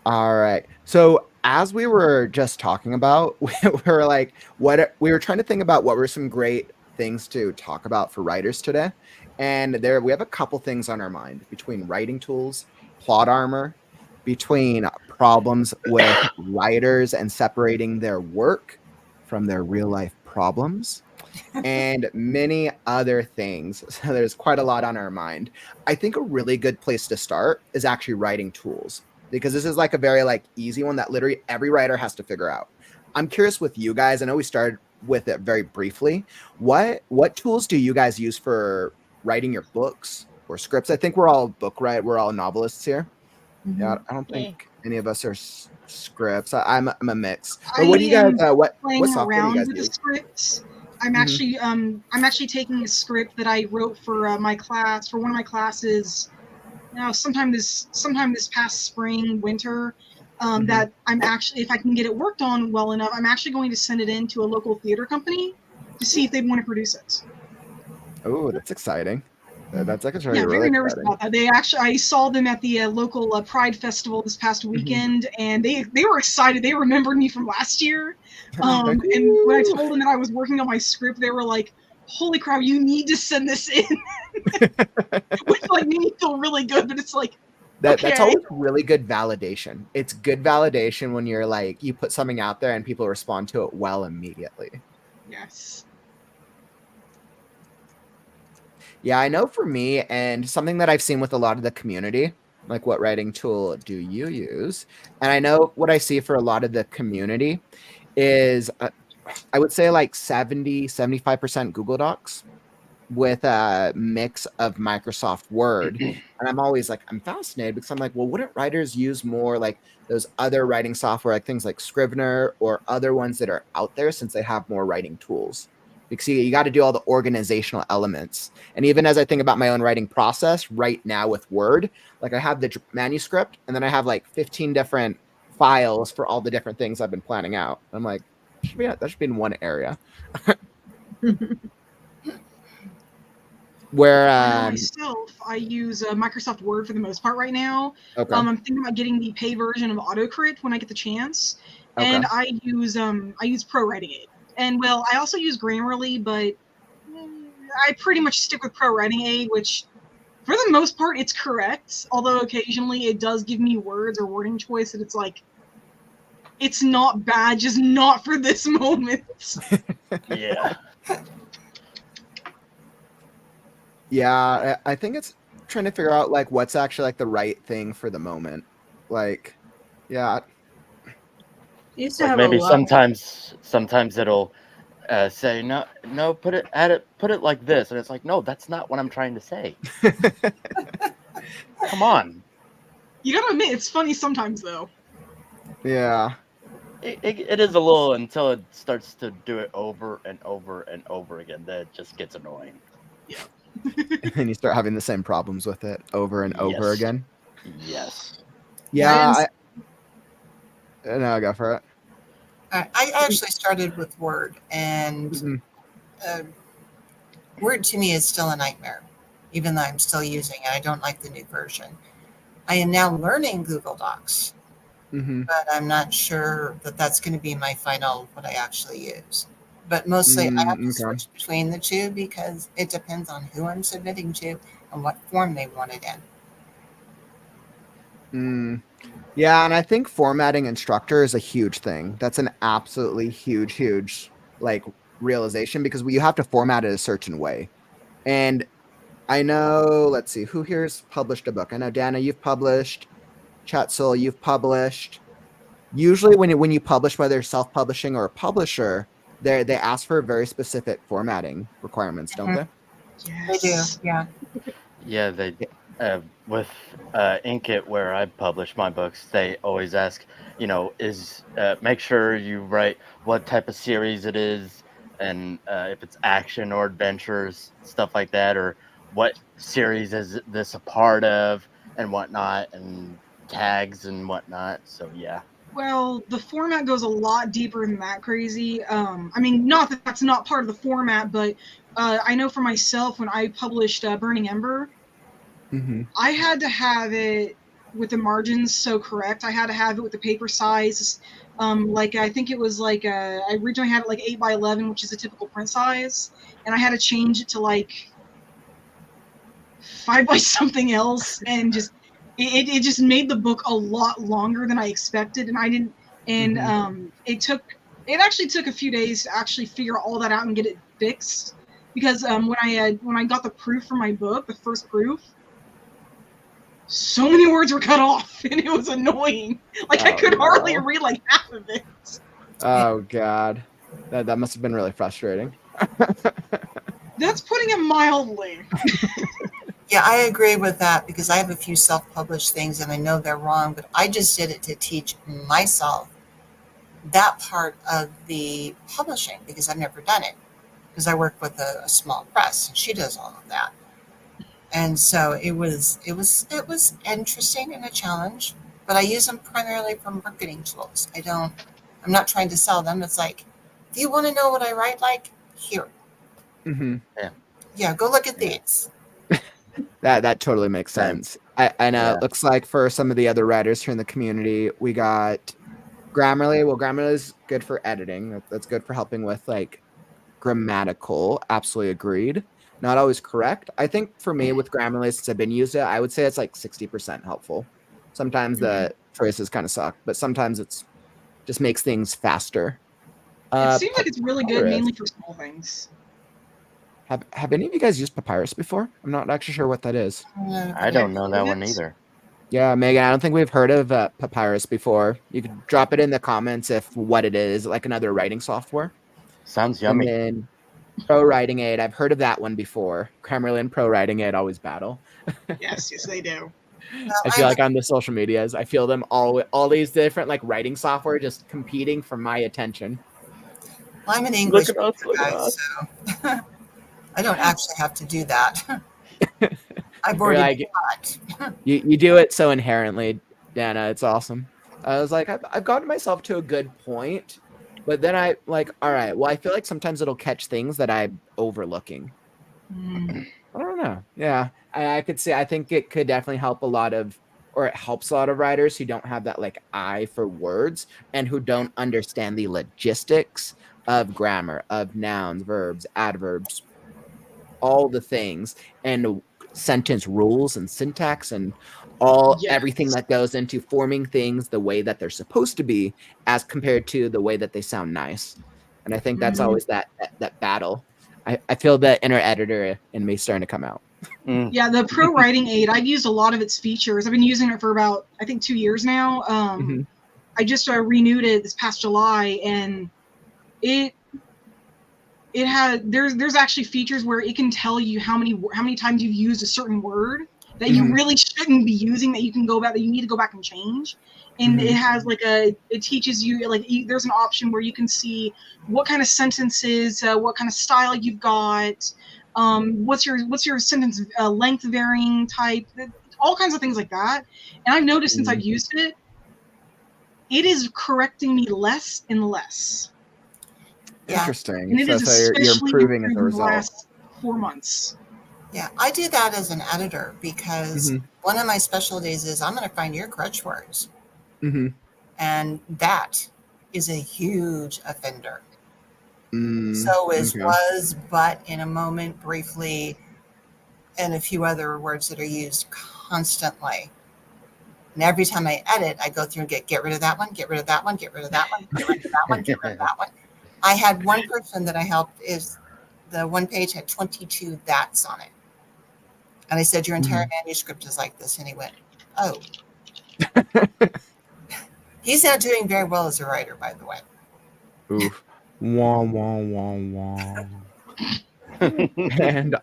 All right. So as we were just talking about, we were like, we were trying to think about what were some great things to talk about for writers today. And there we have a couple things on our mind between writing tools, plot armor, between problems with writers and separating their work from their real life problems, and many other things. So there's quite a lot on our mind. I think a really good place to start is actually writing tools, because this is like a very like easy one that literally every writer has to figure out. I'm curious with you guys. I know we started with it very briefly. What tools do you guys use for writing your books or scripts? I think we're all we're all novelists here. Yeah, I don't think Yeah. any of us are scripts. I'm a mix. I But what do you guys am what playing software do you around guys with the use? scripts. Mhm. I'm actually taking a script that I wrote for my class, for one of my classes. Now, sometime this past spring, winter. Mhm. That I'm actually, if I can get it worked on well enough, I'm actually going to send it in to a local theater company to see if they want to produce it. Oh, that's exciting. That's actually Yeah, really very nervous exciting. about that. I saw them at the local Pride Festival this past Mhm. weekend, and they were excited. They remembered me from last year. Like, And when I "Woo!" told them that I was working on my script, they were like, "Holy crap, you need to send this in," which like made me feel really good. But it's like, That's okay, always really good validation. It's good validation when you're like you put something out there and people respond to it well immediately. yes. Yeah, I know for me, and something that I've seen with a lot of the community, like what writing tool do you use? And I know what I see for a lot of the community is I would say like 75% Google Docs with a mix of Microsoft Word. And I'm always like, I'm fascinated because I'm like, well, wouldn't writers use more like those other writing software, like things like Scrivener or other ones that are out there, since they have more writing tools? Because you got to do all the organizational elements. And even as I think about my own writing process right now with Word, like I have the manuscript and then I have like 15 different files for all the different things I've been planning out. I'm like, that should be in one area. Where I know myself, I use Microsoft Word for the most part right now. okay. I'm thinking about getting the pay version of AutoCrit when I get the chance, Okay. and I use Pro Writing Aid, and well, I also use Grammarly, but I pretty much stick with Pro Writing Aid, which for the most part it's correct. Although occasionally it does give me words or wording choice that it's like it's not bad, just not for this moment. Yeah. Yeah, I think it's trying to figure out like what's actually like the right thing for the moment. Like, yeah, Used to Like have a maybe lot. sometimes it'll say no, put it like this, and it's like, no, that's not what I'm trying to say. Come on. You gotta admit, it's funny sometimes though. yeah. It is a little until it starts to do it over and over and over again. That it just gets annoying. Yeah. And you start having the same problems with it over and over Yes. again. Yes. Yeah, I, Yeah, no, go for it. I actually started with Word, and Mhm. uh, Word to me is still a nightmare, even though I'm still using it. I don't like the new version. I am now learning Google Docs, Mhm. but I'm not sure that that's going to be my final, what I actually use. But mostly I have to Okay. switch between the two because it depends on who I'm submitting to and what form they want it in. Mm. Yeah, and I think formatting and structure is a huge thing. That's an absolutely huge like realization, because you have to format it a certain way. And I know, let's see, who here's published a book? I know, Dana, you've published. Chatsul, you've published. Usually, when you publish, whether self-publishing or a publisher, they ask for very specific formatting requirements, don't Mhm. they? They do, Yes. yeah. Yeah, they with Inkit, where I publish my books, they always ask, is make sure you write what type of series it is, and if it's action or adventures, stuff like that, or what series is this a part of, and whatnot, and tags and whatnot. So yeah. Well, the format goes a lot deeper than that crazy. I mean, not that that's not part of the format, but I know for myself when I published Burning Ember, Mm-hmm. I had to have it. with the margins so correct. I had to have it with the paper size. Like I think it was like I originally had it like 8x11, which is a typical print size, and I had to change it to like 5 by something else, and just it just made the book a lot longer than I expected, and I didn't. And it actually took a few days to actually figure all that out and get it fixed, because when I got the proof for my book, the first proof, so many words were cut off, and it was annoying. Like I could hardly read like half of it. Oh God, that must have been really frustrating. That's putting it mildly. Yeah, I agree with that because I have a few self-published things and I know they're wrong, but I just did it to teach myself that part of the publishing because I've never done it because I work with a small press and she does all of that. And so it was interesting and a challenge, but I use them primarily for marketing tools. I'm not trying to sell them. It's like, do you want to know what I write like? Here. Mm-hmm. Yeah, go look at these. That totally makes sense. I know. It looks like for some of the other writers here in the community, we got Grammarly. Well, Grammarly is good for editing. That's good for helping with like grammatical. Absolutely agreed. Not always correct. I think for me with Grammarly, since I've been used it, I would say it's like 60% helpful. Sometimes the choices kind of suck, but sometimes it's just makes things faster. It seems like it's really good, mainly for small things. Have any of you guys used Papyrus before? I'm not actually sure what that is. I don't know that one either. Yeah, Megan, I don't think we've heard of Papyrus before. You could drop it in the comments if what it is, like another writing software. Sounds yummy. And then Pro Writing Aid, I've heard of that one before. Grammarly and Pro Writing Aid always battle. Yes, they do. I feel like on the social medias, I feel them all these different like writing software just competing for my attention. Well, I'm an English guy, so I don't actually have to do that. I've already you do it so inherently, Dana. It's awesome. I was like, I've gotten myself to a good point, but then I like, all right, well, I feel like sometimes it'll catch things that I'm overlooking. I don't know. Yeah, I could say I think it could definitely help a lot of, or it helps a lot of writers who don't have that like eye for words and who don't understand the logistics of grammar, of nouns, verbs, adverbs, all the things, and sentence rules and syntax and everything that goes into forming things the way that they're supposed to be as compared to the way that they sound nice. And I think that's always that battle. I feel the inner editor in me starting to come out. Yeah, the Pro Writing Aid, I've used a lot of its features. I've been using it for about, I think, 2 years now. I just renewed it this past July, and it had there's actually features where it can tell you how many times you've used a certain word that you really shouldn't be using, that you need to go back and change. And it has like it teaches you, like, there's an option where you can see what kind of sentences, what kind of style you've got, what's your sentence length varying type, all kinds of things like that. And I've noticed since I've used it, it is correcting me less and less. Interesting. And it is so you're improving as a result. The last 4 months. Yeah, I do that as an editor because one of my specialties is I'm going to find your crutch words. And that is a huge offender. So is was, but, in a moment, briefly, and a few other words that are used constantly. And every time I edit, I go through and get rid of that one, get rid of that one, get rid of that one, get rid of that one, get rid of that one. I had one person that I helped, is the one page had 22 that's on it. And I said, your entire manuscript is like this. And he went, oh. He's not doing very well as a writer, by the way. Oof. Wah, wah, wah, wah. And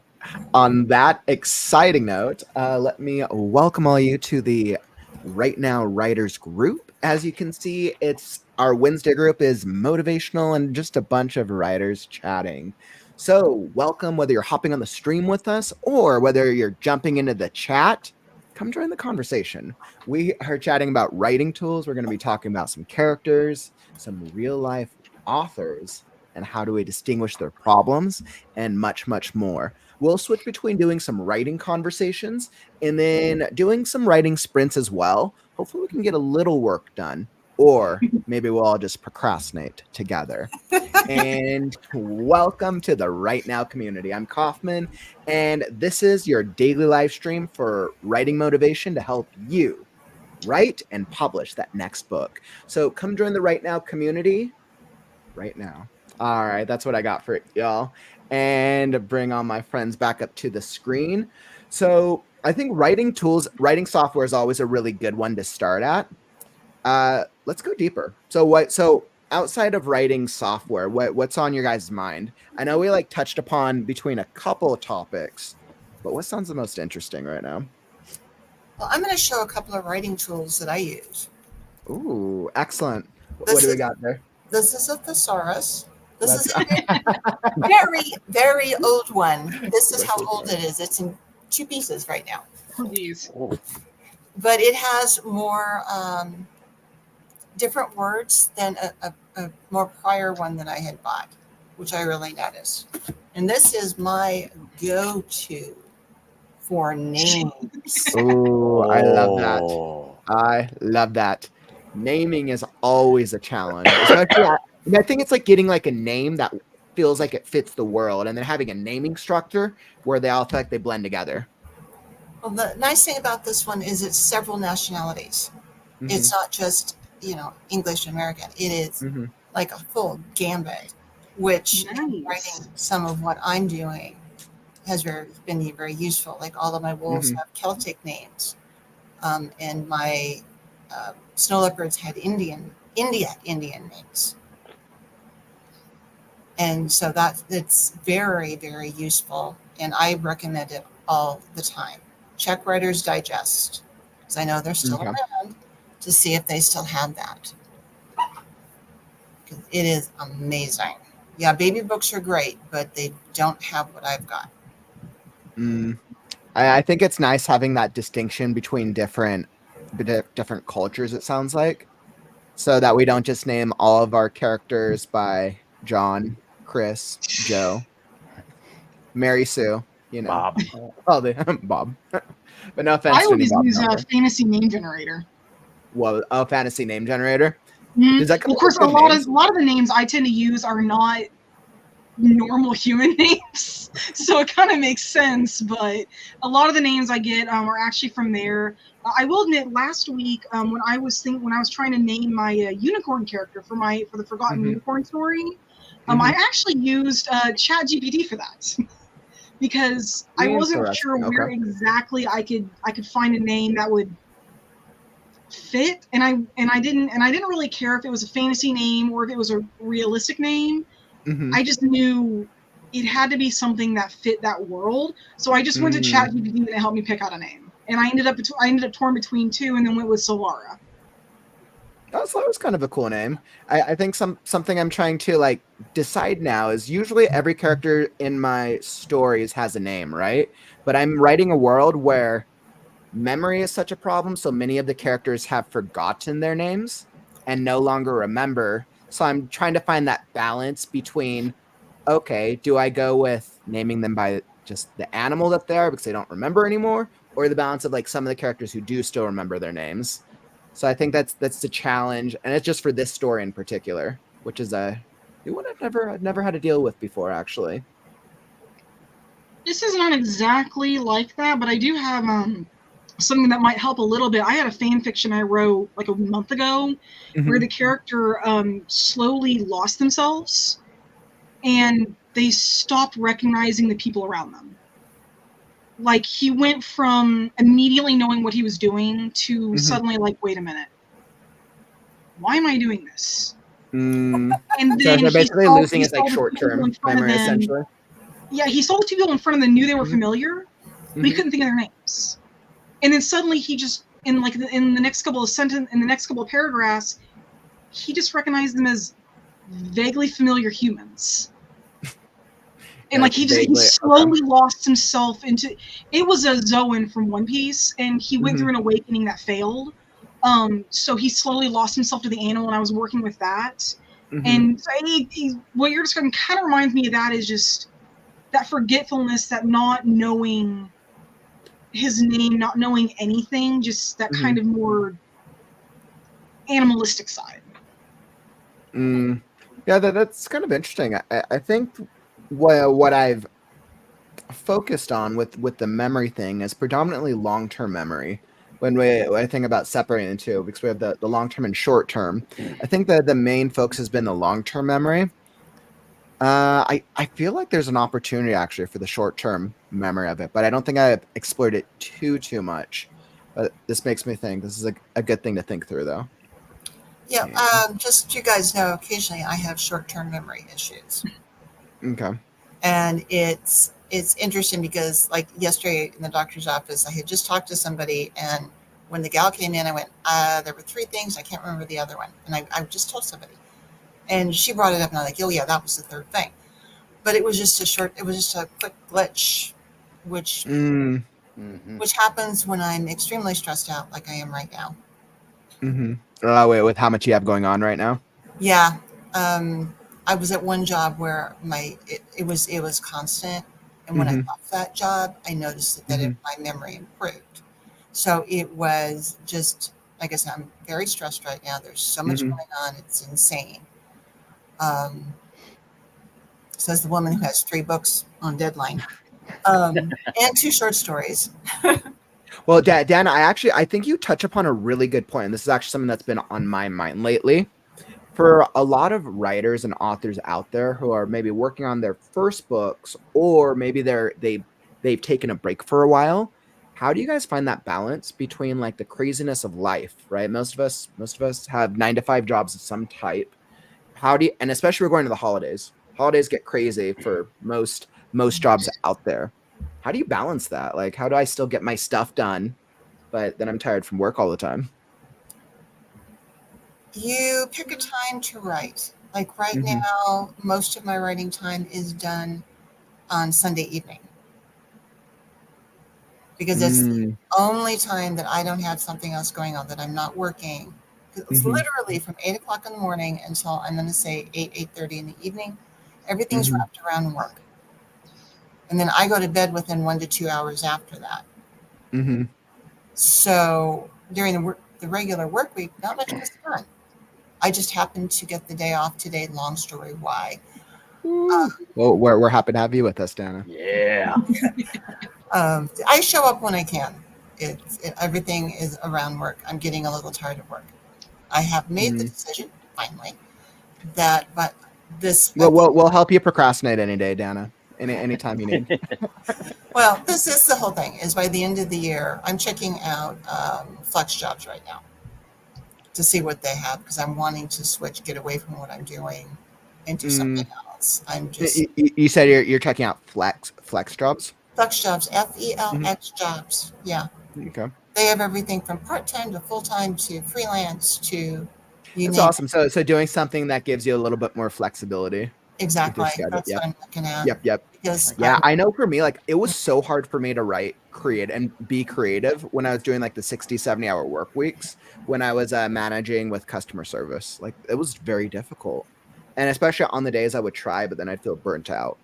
on that exciting note, let me welcome all you to the Right Now Writers group. As you can see, our Wednesday group is motivational and just a bunch of writers chatting. So welcome, whether you're hopping on the stream with us or whether you're jumping into the chat, come join the conversation. We are chatting about writing tools. We're going to be talking about some characters, some real life authors, and how do we distinguish their problems, and much, much more. we'll switch between doing some writing conversations and then doing some writing sprints as well. Hopefully we can get a little work done, or maybe we'll all just procrastinate together. And welcome to the Right Now community. I'm Kauffman, and this is your daily live stream for writing motivation to help you write and publish that next book. So come join the Right Now community right now. All right, that's what I got for y'all. And bring on my friends back up to the screen. So I think writing writing software is always a really good one to start at. Let's go deeper. So outside of writing software, what's on your guys' mind? I know we like touched upon between a couple of topics, but what sounds the most interesting right now? Well, I'm going to show a couple of writing tools that I use. Ooh, excellent. What do we got there? This is a thesaurus. This is a very, very old one. This is how old it is. It's in 2 pieces right now. Please. But it has more different words than a more prior one that I had bought, which I really noticed. And this is my go-to for names. Ooh, I love that. I love that. Naming is always a challenge. Especially, I think it's like getting like a name that feels like it fits the world, and then having a naming structure where they all feel like they blend together. Well, the nice thing about this one is it's several nationalities. Mm-hmm. It's not just, English American. It is like a full gambit, which writing some of what I'm doing has been very useful. Like all of my wolves have Celtic names, and my snow leopards had Indian names. And so it's very, very useful, and I recommend it all the time. Check Writer's Digest, because I know they're still around, to see if they still have that. It is amazing. Yeah, baby books are great, but they don't have what I've got. I think it's nice having that distinction between different cultures, it sounds like, so that we don't just name all of our characters by John, Chris, Joe, Mary Sue, Bob. Bob. But no offense. I always use a fantasy name generator. Well, a fantasy name generator. Does that come of course, a lot of the names I tend to use are not normal human names, so it kind of makes sense. But a lot of the names I get are actually from there. I will admit, last week when I was trying to name my unicorn character for the Forgotten Unicorn story, I actually used ChatGPT for that because I wasn't sure where exactly I could find a name that would fit, and I didn't really care if it was a fantasy name or if it was a realistic name. I just knew it had to be something that fit that world, so I just went to ChatGPT and it helped me pick out a name, and I ended up torn between 2 and then went with Solara. That was kind of a cool name. I think something I'm trying to decide now is usually every character in my stories has a name, right? But I'm writing a world where memory is such a problem, so many of the characters have forgotten their names and no longer remember. So I'm trying to find that balance between, okay, do I go with naming them by just the animal that they are because they don't remember anymore, or the balance of some of the characters who do still remember their names. So I think that's the challenge, and it's just for this story in particular, which is a new one I've never had to deal with before, actually. This is not exactly like that, but I do have something that might help a little bit. I had a fan fiction I wrote like a month ago where the character slowly lost themselves and they stopped recognizing the people around them. Like he went from immediately knowing what he was doing to suddenly wait a minute, why am I doing this? And then so they're basically losing his short-term memory, essentially. Yeah, he saw the 2 people in front of them, knew they were familiar, but he couldn't think of their names. And then suddenly he just in the next couple of paragraphs, he just recognized them as vaguely familiar humans. And he slowly lost himself into. It was a Zoan from One Piece, and he went through an awakening that failed. So he slowly lost himself to the animal, and I was working with that. And so what you're describing kind of reminds me of that. Is just that forgetfulness, that not knowing his name, not knowing anything, just that kind of more animalistic side. Yeah, that's kind of interesting. I think what I've focused on with the memory thing is predominantly long-term memory. When I think about separating the two, because we have the long-term and short-term, I think that the main focus has been the long-term memory. I feel like there's an opportunity actually for the short-term memory of it, but I don't think I've explored it too much. But this makes me think this is a good thing to think through, though. Yeah, just so you guys know, occasionally I have short-term memory issues. Okay. And it's interesting because, like, yesterday in the doctor's office, I had just talked to somebody, and when the gal came in, I went, there were 3 things, I can't remember the other one. And I just told somebody. And she brought it up, and I'm like, oh yeah, that was the 3rd thing. But it was just a quick glitch, which happens when I'm extremely stressed out, like I am right now. Oh, wait, with how much you have going on right now? Yeah. I was at one job where it was constant, and when I left that job, I noticed that my memory improved. So it was just, like I said, I'm very stressed right now. There's so much going on; it's insane. Says the woman who has 3 books on deadline, and 2 short stories. Well, Dan, I think you touch upon a really good point, and this is actually something that's been on my mind lately. For a lot of writers and authors out there who are maybe working on their first books, or maybe they've taken a break for a while, how do you guys find that balance between like the craziness of life, right? Most of us have 9-to-5 jobs of some type. And especially we're going to the holidays. Holidays get crazy for most jobs out there. How do you balance that? Like, how do I still get my stuff done, but then I'm tired from work all the time? You pick a time to write. Like right now, most of my writing time is done on Sunday evening, because it's the only time that I don't have something else going on, that I'm not working. It's literally from 8 o'clock in the morning until, I'm going to say, 8:30 in the evening. Everything's wrapped around work. And then I go to bed within 1 to 2 hours after that. So during the regular work week, not much gets done. I just happened to get the day off today. Long story why. Well, we're happy to have you with us, Dana. Yeah. I show up when I can. Everything is around work. I'm getting a little tired of work. I have made the decision, finally, but this... We'll help you procrastinate any day, Dana. Anytime you need. Well, this is the whole thing, is by the end of the year, I'm checking out flex jobs right now to see what they have, because I'm wanting to get away from what I'm doing and do something else. I'm just... You said you're checking out flex jobs? Flex jobs, FELX jobs, yeah. Okay. They have everything from part-time to full-time to freelance to... That's awesome. So doing something that gives you a little bit more flexibility. Exactly. That's what I'm looking at. Yep. Because I know for me, like, it was so hard for me to write, create, and be creative when I was doing like the 60, 70-hour work weeks, when I was managing with customer service. Like, it was very difficult. And especially on the days I would try, but then I'd feel burnt out.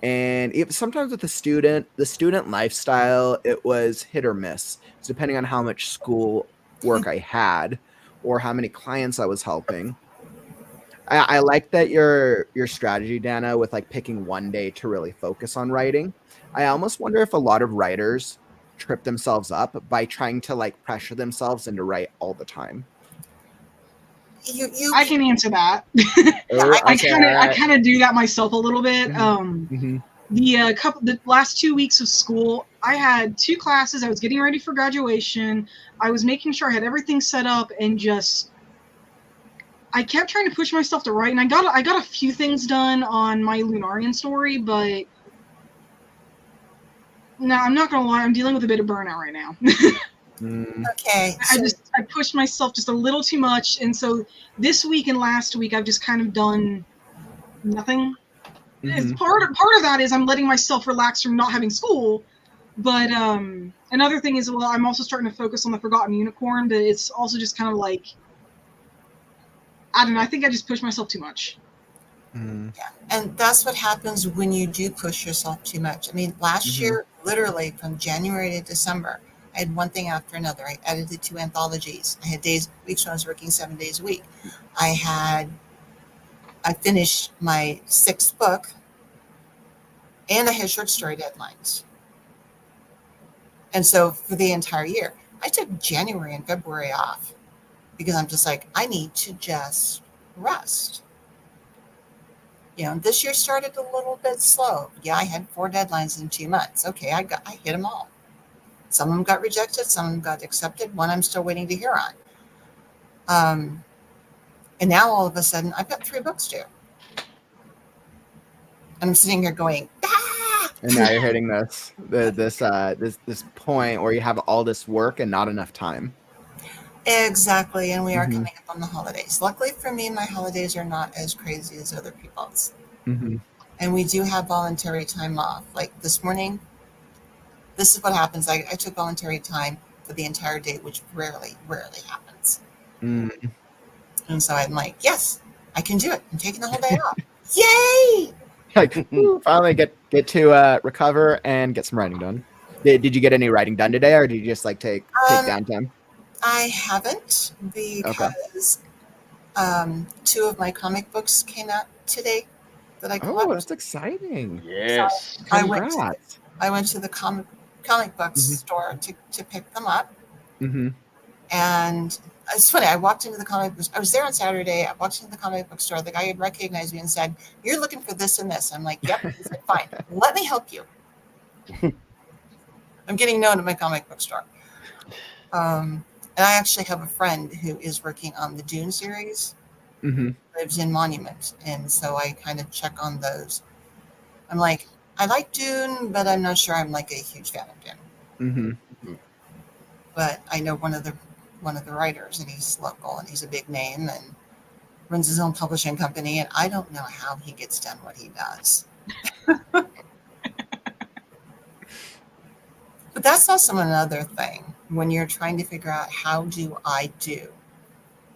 And sometimes with the student lifestyle, it was hit or miss. It's depending on how much school work I had or how many clients I was helping. I like that your strategy, Dana, with like picking one day to really focus on writing. I almost wonder if a lot of writers trip themselves up by trying to like pressure themselves into write all the time. I can answer that. I kind of do that myself a little bit. The last 2 weeks of school, I had 2 classes. I was getting ready for graduation. I was making sure I had everything set up, and I kept trying to push myself to write, and I got a few things done on my Lunarian story, but no, I'm not gonna lie, I'm dealing with a bit of burnout right now. Okay. I pushed myself just a little too much, and so this week and last week I've just kind of done nothing. It's part of that is I'm letting myself relax from not having school, but another thing is, well, I'm also starting to focus on the Forgotten Unicorn, but it's also just kind of like, I don't know, I think I just pushed myself too much. Yeah. And that's what happens when you do push yourself too much. I mean, last year, literally from January to December, I had one thing after another. I edited 2 anthologies. I had weeks when I was working 7 days a week. I finished my 6th book, and I had short story deadlines. And so for the entire year, I took January and February off because I'm just like, I need to just rest. This year started a little bit slow. Yeah, I had 4 deadlines in 2 months. Okay, I hit them all. Some of them got rejected, some of them got accepted. One I'm still waiting to hear on. And now all of a sudden, I've got 3 books due. And I'm sitting here going, ah! And now you're hitting this point where you have all this work and not enough time. Exactly, and we are coming up on the holidays. Luckily for me, my holidays are not as crazy as other people's. And we do have voluntary time off. Like this morning, this is what happens. I took voluntary time for the entire day, which rarely happens. And so I'm like, yes, I can do it. I'm taking the whole day off. Yay! Like, finally get to recover and get some writing done. Did you get any writing done today, or did you just like take downtime? I haven't, because 2 of my comic books came out today that I collected. Oh, that's exciting! Yes, so I went to the comic book store to pick them up. And it's funny, I walked into the comic book. I was there on Saturday. I walked into the comic book store. The guy had recognized me and said, "You're looking for this and this." I'm like, "Yep." He said, "Fine, let me help you." I'm getting known at my comic book store. And I actually have a friend who is working on the Dune series. Lives in Monument, and so I kind of check on those. I'm like, I like Dune, but I'm not sure I'm like a huge fan of Dune. But I know one of the writers, and he's local, and he's a big name, and runs his own publishing company, and I don't know how he gets done what he does. But that's also another thing when you're trying to figure out how do I do.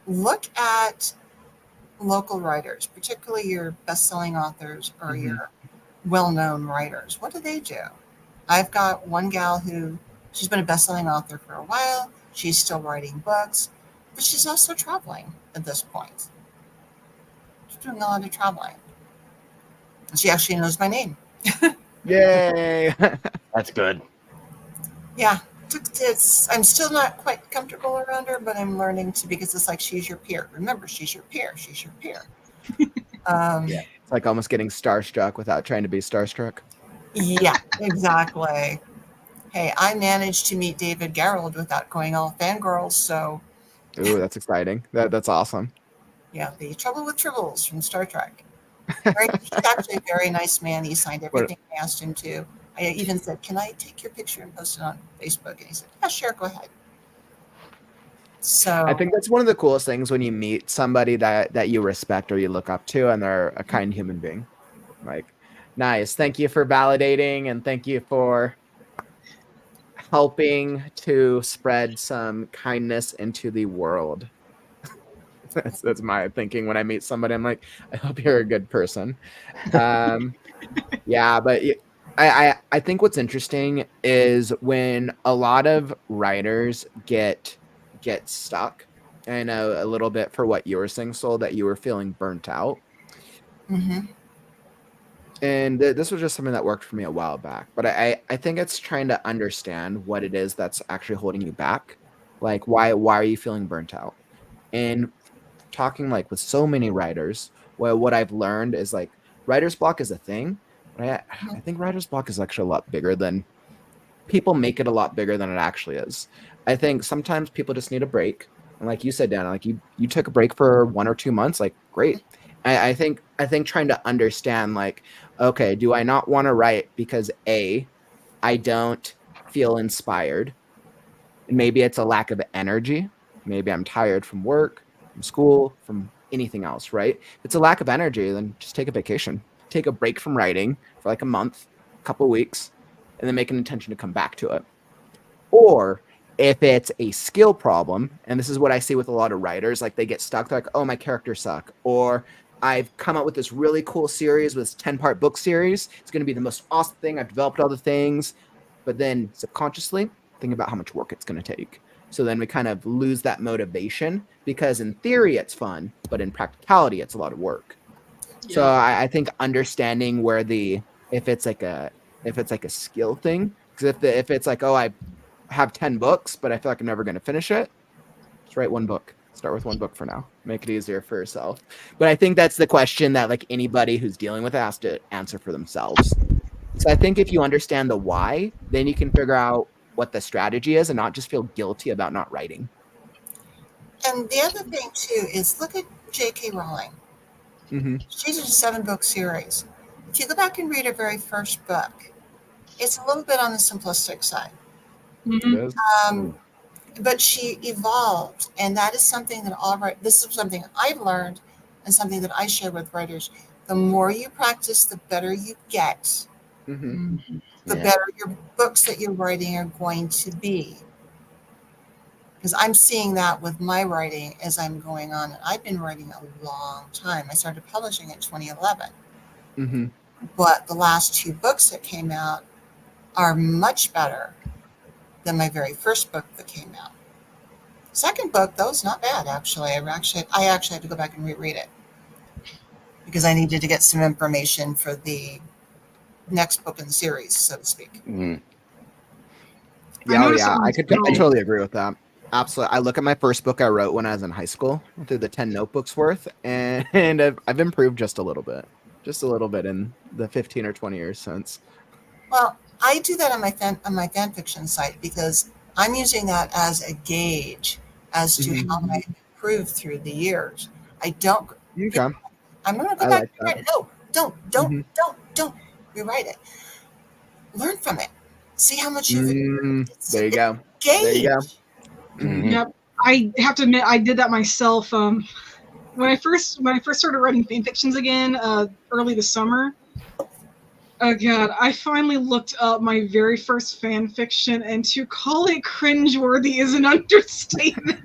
Look at local writers, particularly your best-selling authors or your well-known writers. What do they do? I've got one gal she's been a best-selling author for a while. She's still writing books, but she's also traveling at this point. She's doing a lot of traveling. She actually knows my name. Yay! That's good. Yeah. I'm still not quite comfortable around her, but I'm learning to, because it's like she's your peer. Remember, she's your peer. She's your peer. Yeah. It's like almost getting starstruck without trying to be starstruck. Yeah, exactly. Hey, I managed to meet David Gerrold without going all fangirls, so... Ooh, that's exciting. That's awesome. Yeah, the Trouble with Tribbles from Star Trek. He's actually a very nice man. He signed everything I asked him to. I even said, "Can I take your picture and post it on Facebook?" And he said, "Yeah, sure, go ahead." So I think that's one of the coolest things when you meet somebody that you respect or you look up to, and they're a kind human being. Like, nice. Thank you for validating, and thank you for helping to spread some kindness into the world. That's my thinking when I meet somebody. I'm like, I hope you're a good person. Yeah, but I think what's interesting is when a lot of writers get stuck. I know a little bit for what you were saying, Sol, that you were feeling burnt out. And this was just something that worked for me a while back. But I think it's trying to understand what it is that's actually holding you back. Like, why are you feeling burnt out? And talking like with so many writers, what I've learned is like writer's block is a thing. But I think writer's block is actually a lot bigger than people make it a lot bigger than it actually is. I think sometimes people just need a break. And like you said, Dana, like you took a break for 1 or 2 months, like great. I think trying to understand like, okay, do I not want to write because I don't feel inspired? And maybe it's a lack of energy. Maybe I'm tired from work, from school, from anything else, right? If it's a lack of energy, then just take a vacation. Take a break from writing for like a month, a couple of weeks, and then make an intention to come back to it. Or if it's a skill problem, and this is what I see with a lot of writers, like they get stuck, they're like, oh, my characters suck, or I've come up with this really cool series with 10-part book series. It's going to be the most awesome thing. I've developed all the things, but then subconsciously think about how much work it's going to take. So then we kind of lose that motivation because in theory it's fun, but in practicality it's a lot of work. Yeah. So I think understanding where if it's like a skill thing, because if it's like, oh, I have 10 books, but I feel like I'm never going to finish it, just write one book. Start with one book for now. Make it easier for yourself. But I think that's the question that like anybody who's dealing with it has to answer for themselves. So I think if you understand the why, then you can figure out what the strategy is and not just feel guilty about not writing. And the other thing too is look at J.K. Rowling. Mm-hmm. She did a 7-book series. If you go back and read her very first book, it's a little bit on the simplistic side. Mm-hmm. But she evolved, and that is something that this is something I've learned and something that I share with writers. The more you practice, the better you get. Mm-hmm. The better your books that you're writing are going to be. Because I'm seeing that with my writing as I'm going on. I've been writing a long time. I started publishing in 2011. Mm-hmm. But the last 2 books that came out are much better than my very first book that came out. Second book, though, is not bad, actually. I actually had to go back and reread it because I needed to get some information for the next book in the series, so to speak. Mm. Yeah, I totally agree with that. Absolutely. I look at my first book I wrote when I was in high school, through the 10 notebooks worth, and I've improved just a little bit in the 15 or 20 years since. Well, I do that on my fan fiction site because I'm using that as a gauge as to how I improved through the years. I don't. Okay. I'm going to go back and rewrite it. No, don't rewrite it. Learn from it. See how much you've. There you go. Gauge. There you go. Mm-hmm. Yep. I have to admit, I did that myself. When I first started writing fan fictions again, early this summer. Oh god, I finally looked up my very first fan fiction, and to call it cringeworthy is an understatement.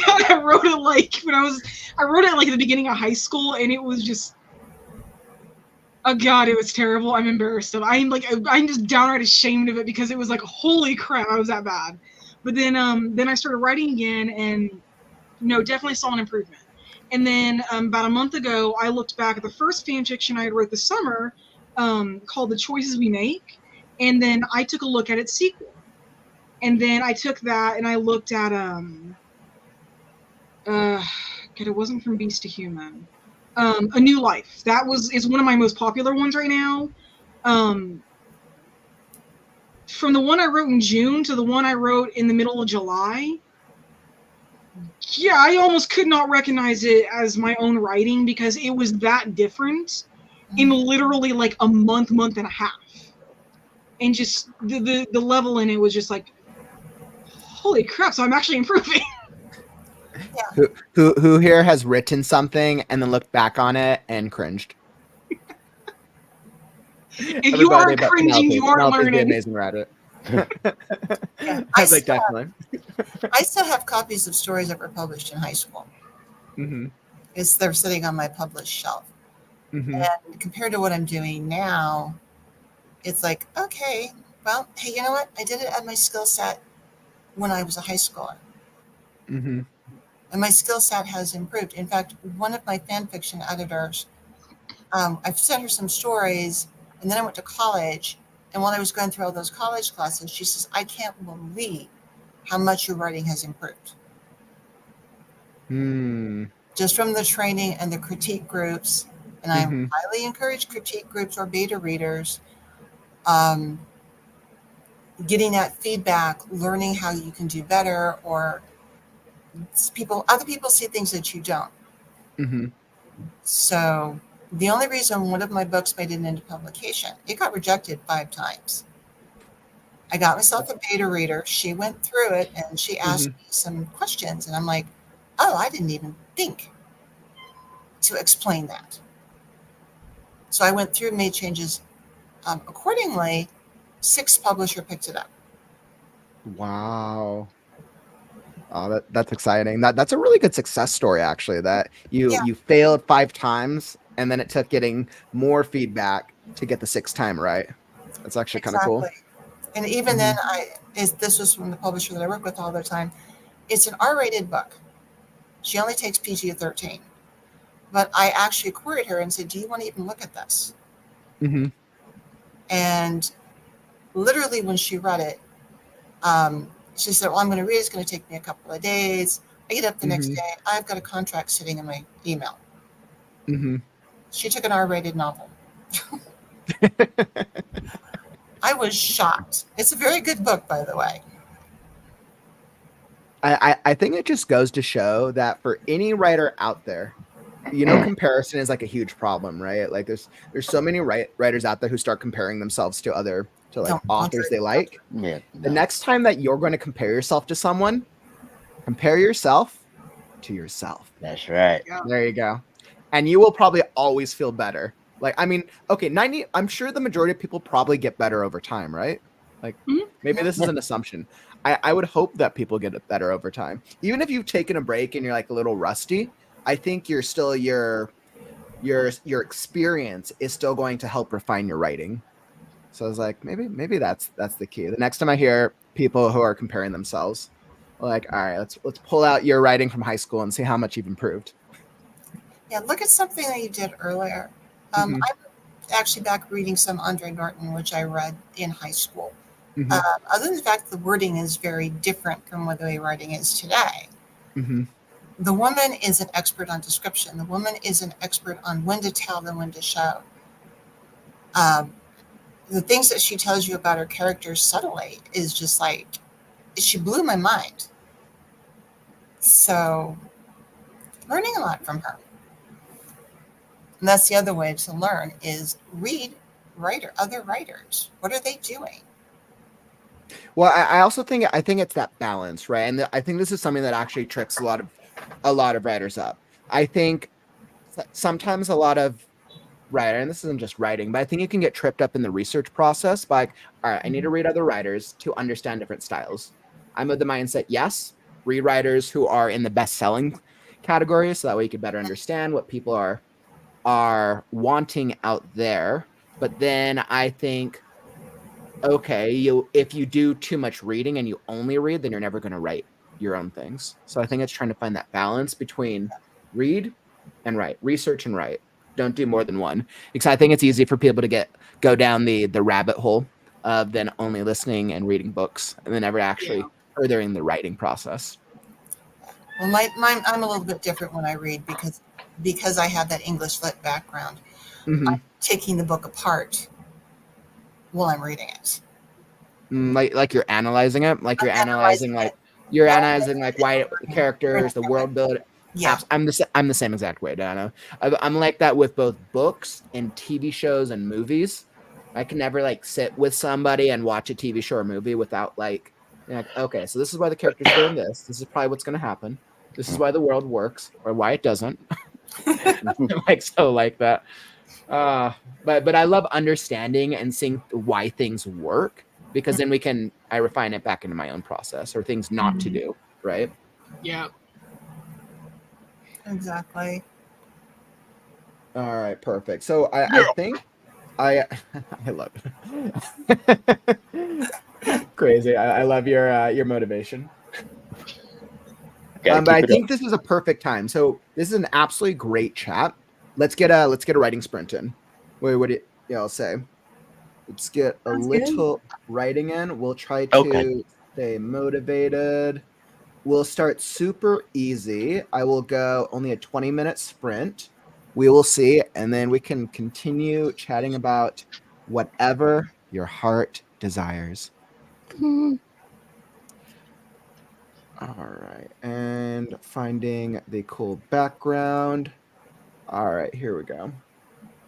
God, I wrote it like at the beginning of high school, and it was just, oh god, it was terrible. I'm embarrassed of it. I'm just downright ashamed of it because it was like, holy crap, I was that bad. But then I started writing again, and definitely saw an improvement. And then about a month ago, I looked back at the first fan fiction I had wrote this summer, called "The Choices We Make," and then I took a look at its sequel. And then I took that and I looked at it wasn't From Beast to Human, A New Life. That is one of my most popular ones right now. From the one I wrote in June to the one I wrote in the middle of July. Yeah, I almost could not recognize it as my own writing because it was that different in literally like a month and a half. And just the level in it was just like, holy crap, so I'm actually improving. Yeah. Who here has written something and then looked back on it and cringed? If you aren't cringing, you aren't learning. The amazing Reddit. Yeah, I was like, definitely. I still have copies of stories that were published in high school. Mm-hmm. They're sitting on my published shelf. Mm-hmm. And compared to what I'm doing now, it's like, okay, well, hey, you know what? I did it at my skill set when I was a high schooler. Mm-hmm. And my skill set has improved. In fact, one of my fan fiction editors, I've sent her some stories, and then I went to college. And while I was going through all those college classes, she says, I can't believe how much your writing has improved. Just from the training and the critique groups. And I highly encourage critique groups or beta readers, getting that feedback, learning how you can do better, or other people see things that you don't. Mm-hmm. So the only reason one of my books made it into publication, it got rejected 5 times. I got myself a beta reader. She went through it and she asked me some questions, and I'm like, oh, I didn't even think to explain that. So I went through and made changes. Accordingly, 6 publisher picked it up. Wow. Oh, that's exciting. That's a really good success story, actually. That Yeah. you failed 5 times, and then it took getting more feedback to get the 6th time right. That's actually kind of cool. Exactly. And even then, this was from the publisher that I work with all the time. It's an R-rated book. She only takes PG-13. But I actually queried her and said, "Do you want to even look at this?" Mm-hmm. And literally, when she read it, she said, "Well, I'm going to read it. It's going to take me a couple of days." I get up the next Mm-hmm. day. I've got a contract sitting in my email. Mm-hmm. She took an R-rated novel. I was shocked. It's a very good book, by the way. I think it just goes to show that for any writer out there, comparison is like a huge problem, right? Like there's so many writers out there who start comparing themselves to like Don't authors try they to- like. Yeah. The next time that you're going to compare yourself to someone, compare yourself to yourself. That's right. Yeah. There you go. And you will probably always feel better. Like, I mean, okay, 90, I'm sure the majority of people probably get better over time, right? Like, maybe this is an assumption. I would hope that people get it better over time. Even if you've taken a break and you're like a little rusty, I think you're still your experience is still going to help refine your writing. So I was like, maybe that's the key. The next time I hear people who are comparing themselves, like, all right, let's pull out your writing from high school and see how much you've improved. Yeah, look at something that you did earlier. Mhm. I'm actually back reading some Andre Norton, which I read in high school. Mhm. Other than the fact the wording is very different from what the way writing is today. Mhm. The woman is an expert on description. The woman is an expert on when to tell and when to show. The things that she tells you about her characters subtly is just like, she blew my mind. So, learning a lot from her. And that's the other way to learn is read other writers. What are they doing? Well, I also think it's that balance, right? And I think this is something that actually tricks a lot of writers up. I think sometimes a lot of writer, and this isn't just writing, but I think you can get tripped up in the research process by, all right, I need to read other writers to understand different styles. I'm of the mindset, yes, read writers who are in the best-selling category, so that way you can better understand what people are wanting out there. But then I think, okay, if you do too much reading and you only read, then you're never going to write your own things. So I think it's trying to find that balance between read and write, research and write. Don't do more than one, because I think it's easy for people to go down the rabbit hole of then only listening and reading books and then never actually furthering the writing process. Well, I'm a little bit different when I read because I have that English lit background. Mm-hmm. I'm taking the book apart while I'm reading it. Like you're analyzing it, like I'm analyzing you're analyzing like why the characters, the world build. Yeah. I'm the same exact way, Dana. I'm like that with both books and TV shows and movies. I can never like sit with somebody and watch a TV show or movie without like okay, so this is why the character's doing this. This is probably what's going to happen. This is why the world works or why it doesn't. like that. But I love understanding and seeing why things work, because then I refine it back into my own process or things not to do, right? Yeah. Exactly. All right, perfect. So I think I love it. Crazy. I love your motivation. But I think this is a perfect time. So this is an absolutely great chat. Let's get a writing sprint in. Wait, what do I'll say. Let's get a little writing in. We'll try to stay motivated. We'll start super easy. I will go only a 20-minute sprint. We will see, and then we can continue chatting about whatever your heart desires. All right, and finding the cool background. All right, here we go.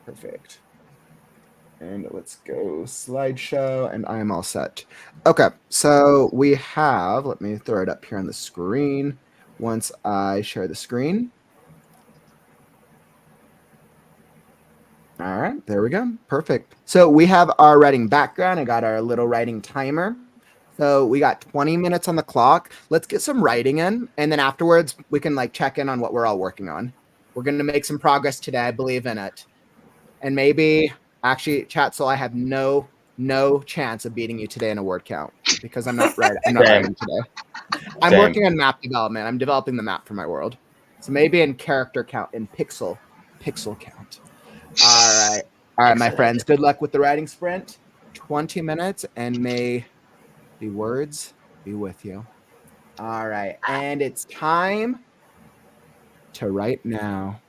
Perfect. And let's go slideshow, and I am all set. Okay, so we have, let me throw it up here on the screen once I share the screen. All right, there we go. Perfect. So we have our writing background. I got our little writing timer So we got 20 minutes on the clock. Let's get some writing in, and then afterwards we can like check in on what we're all working on. We're going to make some progress today. I believe in it. And maybe actually, chat. So I have no chance of beating you today in a word count because I'm not writing today. I'm working on map development. I'm developing the map for my world. So maybe in character count, in pixel count. All right, my friends. Good luck with the writing sprint. 20 minutes, and may the words be with you. All right, and it's time to write now.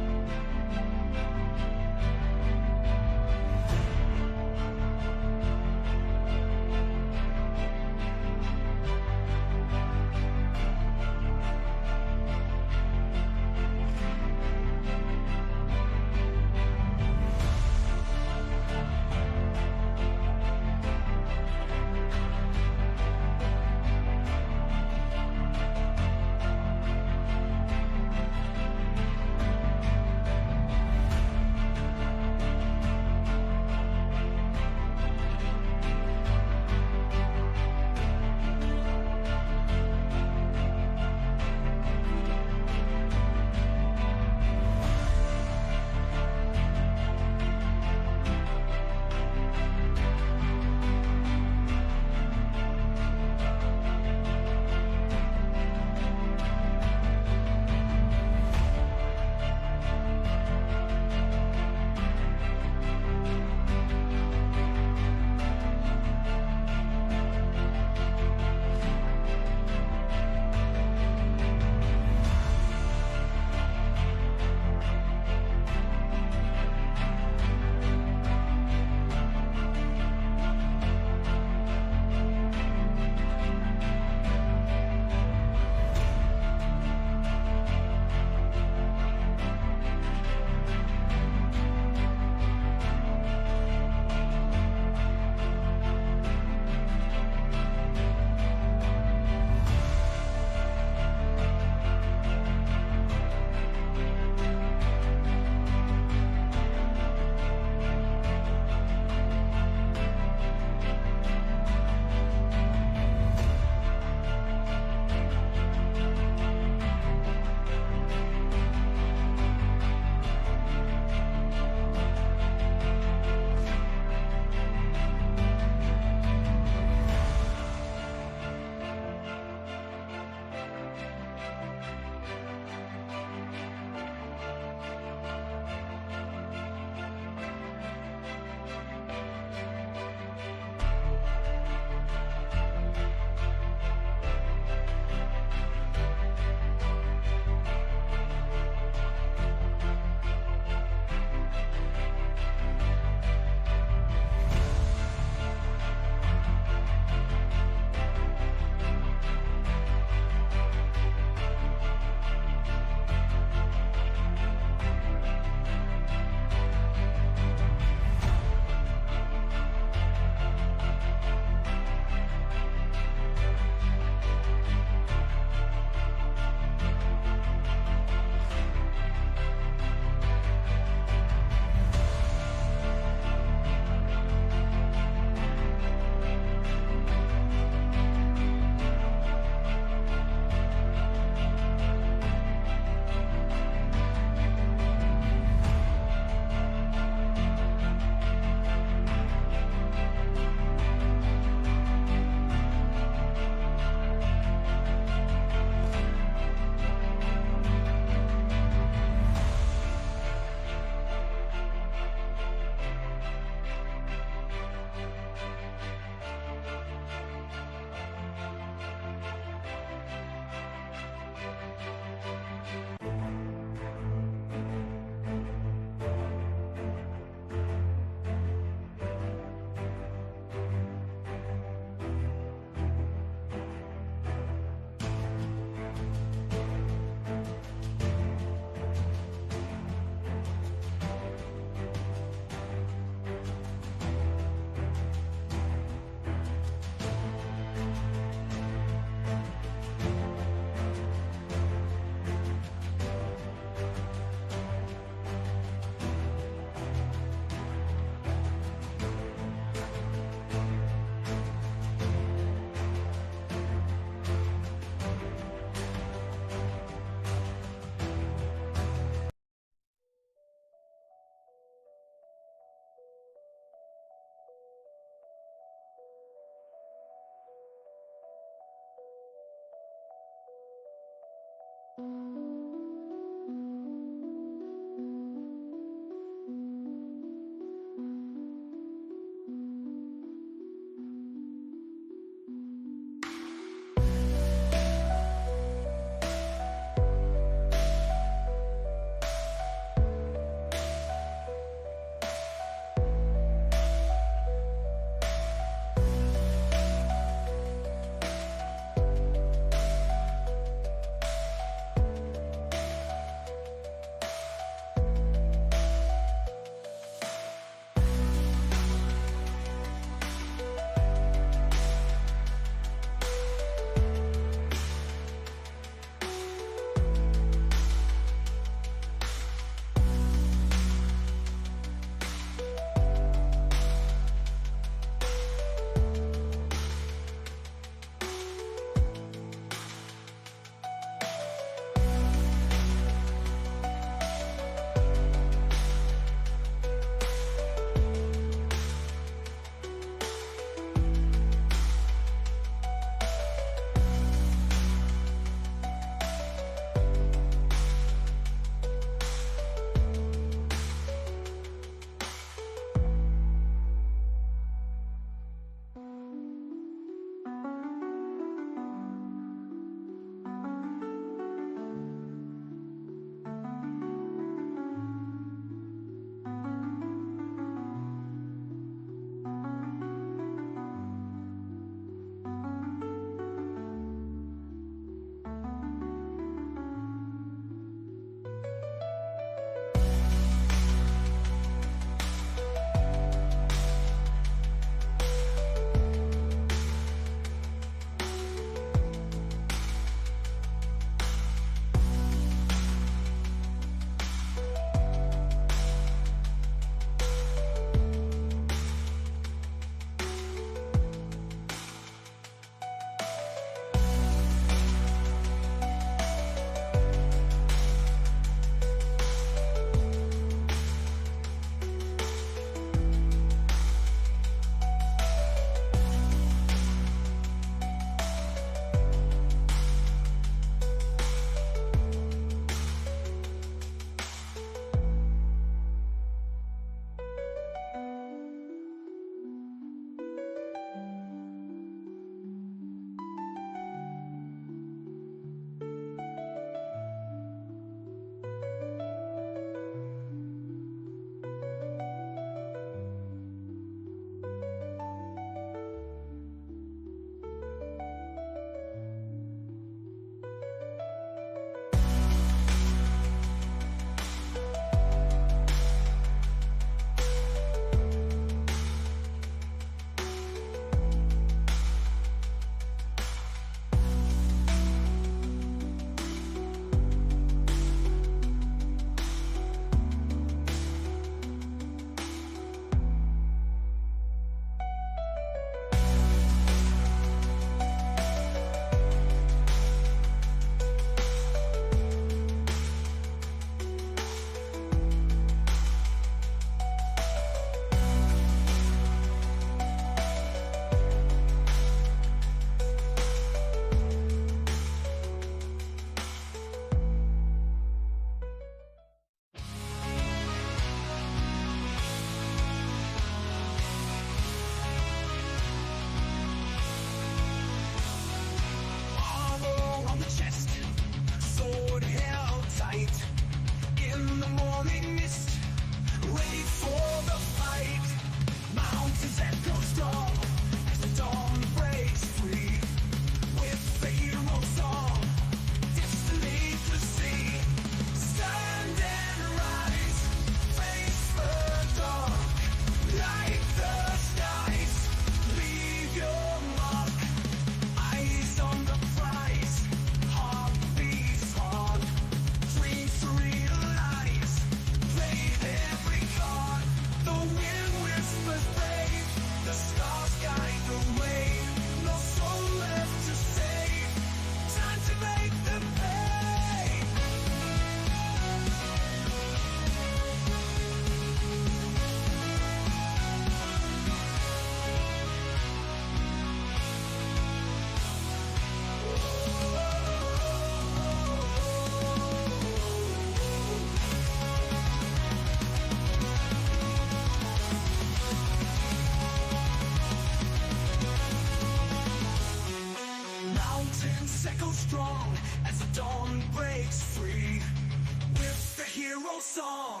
song.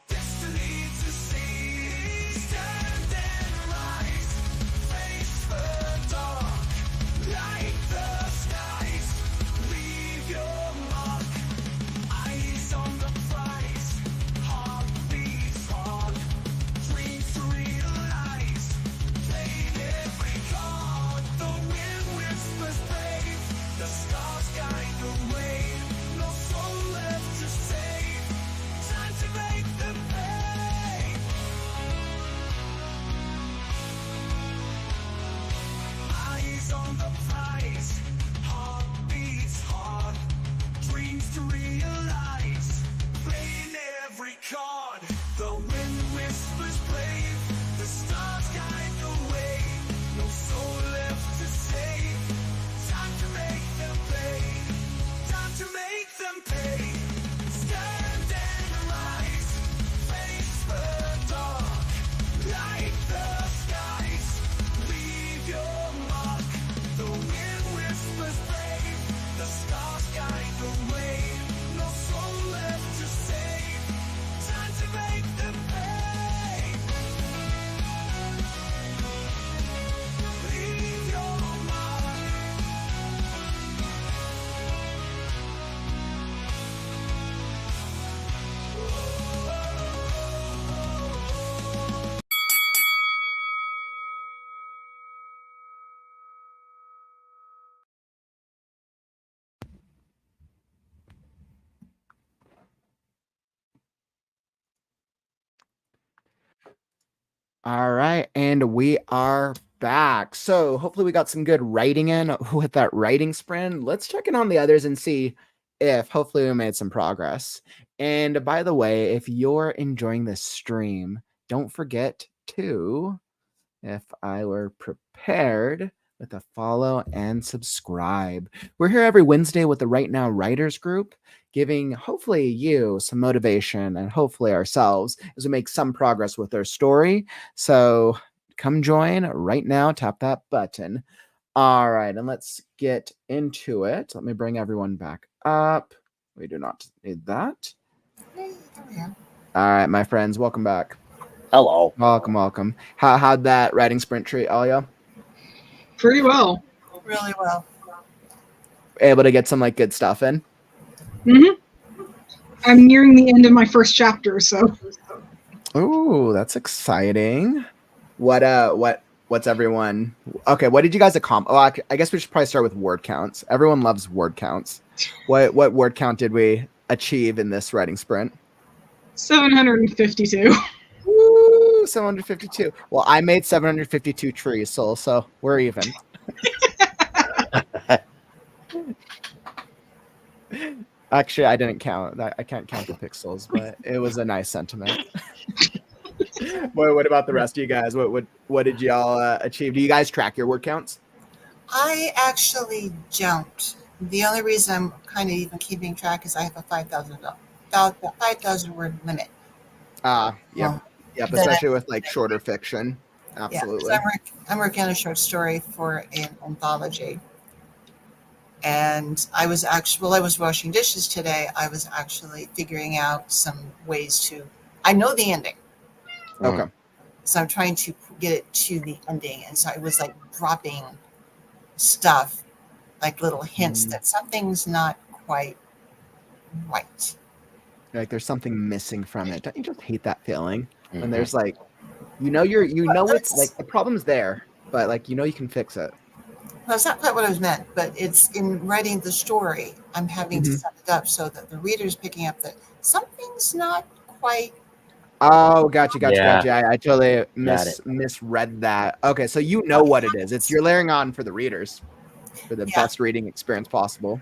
Destiny to see. Stand and rise. Face the dark. Light the skies. Leave your mark. Eyes on the prize. Heartbeats hard. Dreams to realize. Play every card. The wind whispers brave. The stars guide the way. No soul left to save. Time to make them pay. Eyes on the prize. Heartbeats hard. Dreams to realize. Playing every card. The wind whispers brave. The stars guide the way. No soul left to save. Time to make them pay. Time to make them pay. Stand and rise. Face the dark. Light the skies. Leave your mark. The wind whispers brave. The stars guide the way. No soul left to save. Time to make them pay. Leave your mark. All right, and we are back. So hopefully we got some good writing in with that writing sprint. Let's check in on the others and see if hopefully we made some progress. And by the way, if you're enjoying this stream, don't forget to, if I were prepared, with a follow and subscribe. We're here every Wednesday with the Right Now Writers Group, giving hopefully you some motivation and hopefully ourselves as we make some progress with our story. So come join right now. Tap that button. All right, and let's get into it. Let me bring everyone back up. We do not need that. Hey, there we are. All right, my friends, welcome back. Hello. Welcome. How'd that writing sprint treat all y'all? Pretty well. Really well. Able to get some like good stuff in? I'm nearing the end of my first chapter, so Ooh, that's exciting. What's everyone? Okay, what did you guys accomplish? Oh, I guess we should probably start with word counts. Everyone loves word counts. What word count did we achieve in this writing sprint? 752. Ooh, 752. Well, I made 752 trees, so we're even. Actually, I didn't count. I can't count the pixels, but it was a nice sentiment. What about the rest of you guys? What did y'all achieve? Do you guys track your word counts? I actually don't. The only reason I'm kind of even keeping track is I have a 5,000 word limit. Yep, especially with like shorter fiction. Absolutely. Yeah, I'm working on a short story for an anthology. And I was washing dishes today. I was actually figuring out some ways to, I know the ending. Okay. So I'm trying to get it to the ending. And so I was like dropping stuff, like little hints that something's not quite right. Like there's something missing from it. Don't you just hate that feeling? When there's like, it's like the problem's there, but like, you can fix it. Well, it's not quite what I was meant, but it's in writing the story, I'm having to set it up so that the reader's picking up that something's not quite. Oh, gotcha. Yeah. I totally misread that. Okay, so you know what it is. You're layering on for the readers for the best reading experience possible.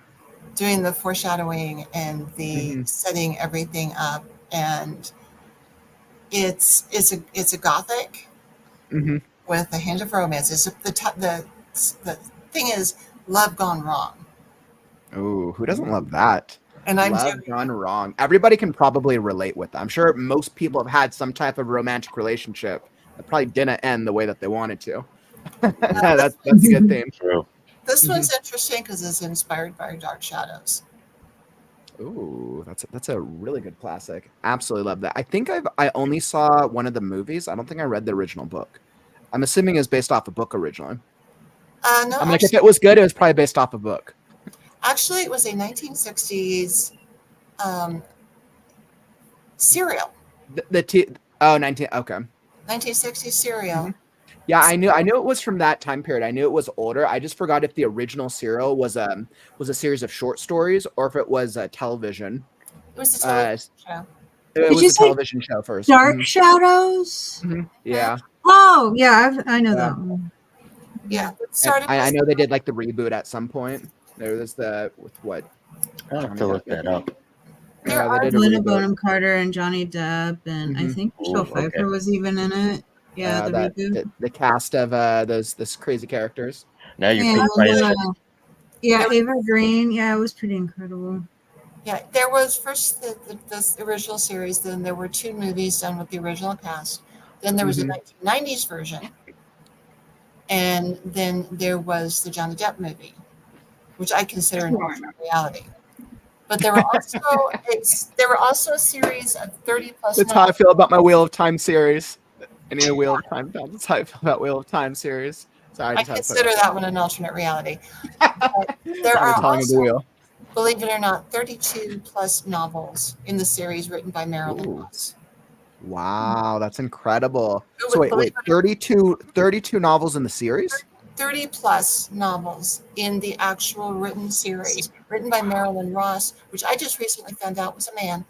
Doing the foreshadowing and the setting everything up, and it's a gothic with a hint of romance. It's the thing is love gone wrong. Ooh, who doesn't love that? And love gone wrong. Everybody can probably relate with that. I'm sure most people have had some type of romantic relationship that probably didn't end the way that they wanted to. That's a good thing. True. This one's interesting because it's inspired by Dark Shadows. Ooh, that's a really good classic. Absolutely love that. I think I only saw one of the movies. I don't think I read the original book. I'm assuming it's based off a book originally. No, I'm like, if it was good, it was probably based off a book. actually, it was a 1960s serial. Oh, 19. Okay. 1960s serial. Yeah, I knew it was from that time period. I knew it was older. I just forgot if the original serial was a series of short stories or if it was a television. It was a television show. It Did was you a say television show first. Dark Shadows? Yeah. Oh, yeah, I know that one. Yeah, it And started. I know they did like the reboot at some point. There was with what? I have to look that up. There Yeah, are they did a Helena reboot. Bonham Carter and Johnny Depp, and I think Michelle Ooh, Pfeiffer okay. was even in it. Yeah, the reboot. The cast of those crazy characters. Now you And piqued my interest. yeah, Ava Green. Yeah, it was pretty incredible. Yeah, there was first the original series, then there were 2 movies done with the original cast. Then there was a 1990s version. And then there was the Johnny Depp movie, which I consider an alternate reality. But there were also a series of 30 plus That's how I feel about my Wheel of Time series. I need a Wheel of Time. That's how I feel about Wheel of Time series. Sorry, I consider that one an alternate reality. But there I'm are telling you the also, wheel. believe it or not, 32 plus novels in the series written by Marilyn Ooh. Ross. Wow, that's incredible. Who So would wait, believe 32 novels in the series? 30 plus novels in the actual written series, written by Marilyn Ross, which I just recently found out was a man.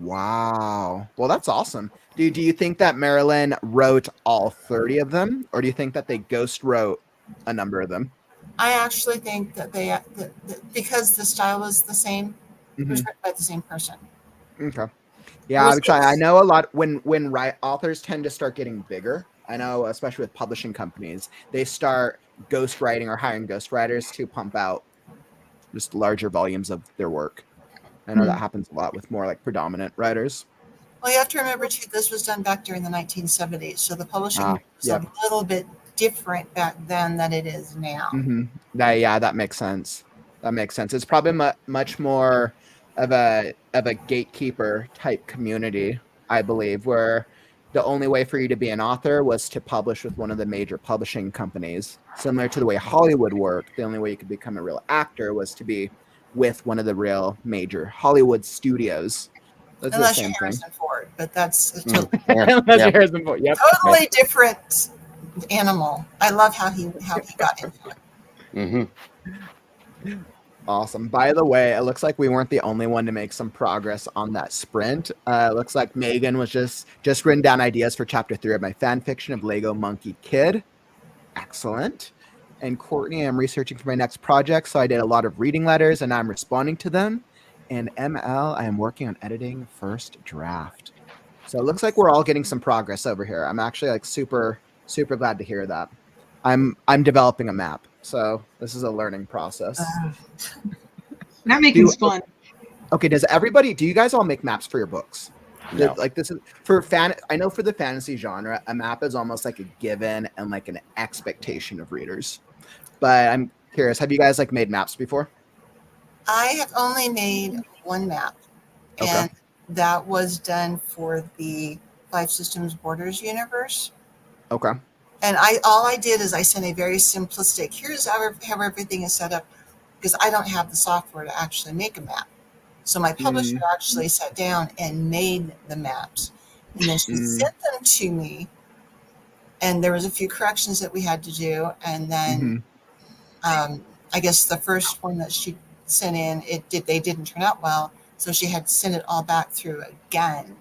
Wow. Well, that's awesome. Do you think that Marilyn wrote all 30 of them, or do you think that they ghost wrote a number of them? I actually think that because the style is the same, it was written by the same person. Okay. Yeah, I'm excited. I know a lot when authors tend to start getting bigger. I know, especially with publishing companies, they start ghostwriting or hiring ghostwriters to pump out just larger volumes of their work. I know that happens a lot with more like predominant writers. Well, you have to remember too, this was done back during the 1970s, so the publishing was yep. a little bit different back then than it is now. That makes sense. That makes sense. It's probably much more of a gatekeeper type community, I believe, where the only way for you to be an author was to publish with one of the major publishing companies. Similar to the way Hollywood worked, the only way you could become a real actor was to be with one of the real major Hollywood studios. That's Unless the same you're thing. Harrison Ford, but that's a totally, Unless you're Harrison Ford. Yep. totally different animal. I love how he got into it. Awesome. By the way, it looks like we weren't the only one to make some progress on that sprint. It looks like Megan was just written down ideas for chapter 3 of my fan fiction of Lego Monkey Kid. Excellent. And Courtney, I'm researching for my next project, so I did a lot of reading letters and I'm responding to them. And ML, I am working on editing first draft. So it looks like we're all getting some progress over here. I'm actually like super glad to hear that. I'm developing a map, so this is a learning process. That making's fun. Okay, do you guys all make maps for your books? No. Like this is I know for the fantasy genre, a map is almost like a given and like an expectation of readers. But I'm curious, have you guys like made maps before? I have only made one map, and that was done for the Five Systems Borders universe. Okay. And all I did is I sent a very simplistic, here's how everything is set up, because I don't have the software to actually make a map. So my publisher actually sat down and made the maps. And then she sent them to me. And there was a few corrections that we had to do. And then I guess the first one that she sent in, they didn't turn out well. So she had to send it all back through again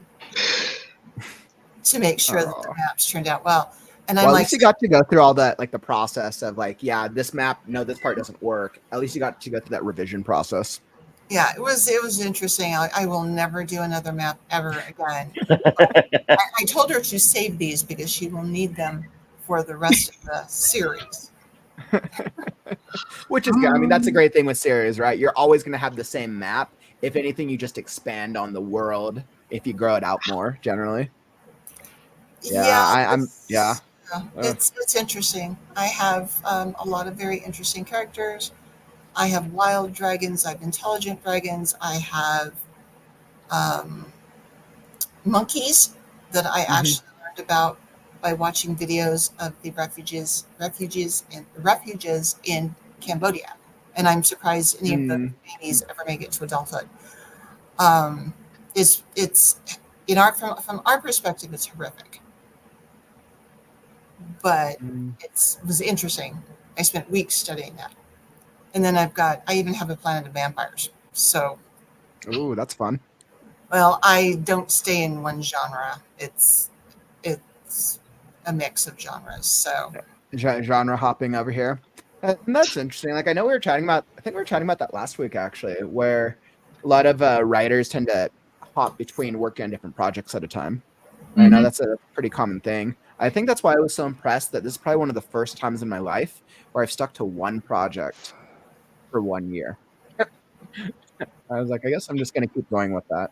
to make sure that the maps turned out well. And I'm at like, least you got to go through all that, like the process of like, yeah, this map, no, this part doesn't work. At least you got to go through that revision process. Yeah, it was interesting. I will never do another map ever again. I told her to save these because she will need them for the rest of the series. Which is good. I mean, that's a great thing with series, right? You're always going to have the same map. If anything, you just expand on the world if you grow it out more, generally. It's interesting. I have a lot of very interesting characters. I have wild dragons. I have intelligent dragons. I have monkeys that I actually learned about by watching videos of the refuges in Cambodia, and I'm surprised any of the babies ever make it to adulthood. It's in our from our perspective, it's horrific, but it was interesting. I spent weeks studying that, and then I even have a planet of vampires. So, Ooh, that's fun. well, I don't stay in one genre. It's a mix of genres. So Genre hopping over here. And that's interesting. Like I know we were chatting about, I think we were chatting about that last week actually, where a lot of writers tend to hop between working on different projects at a time. I know that's a pretty common thing. I think that's why I was so impressed that this is probably one of the first times in my life where I've stuck to one project for 1 year. I was like, I guess I'm just going to keep going with that.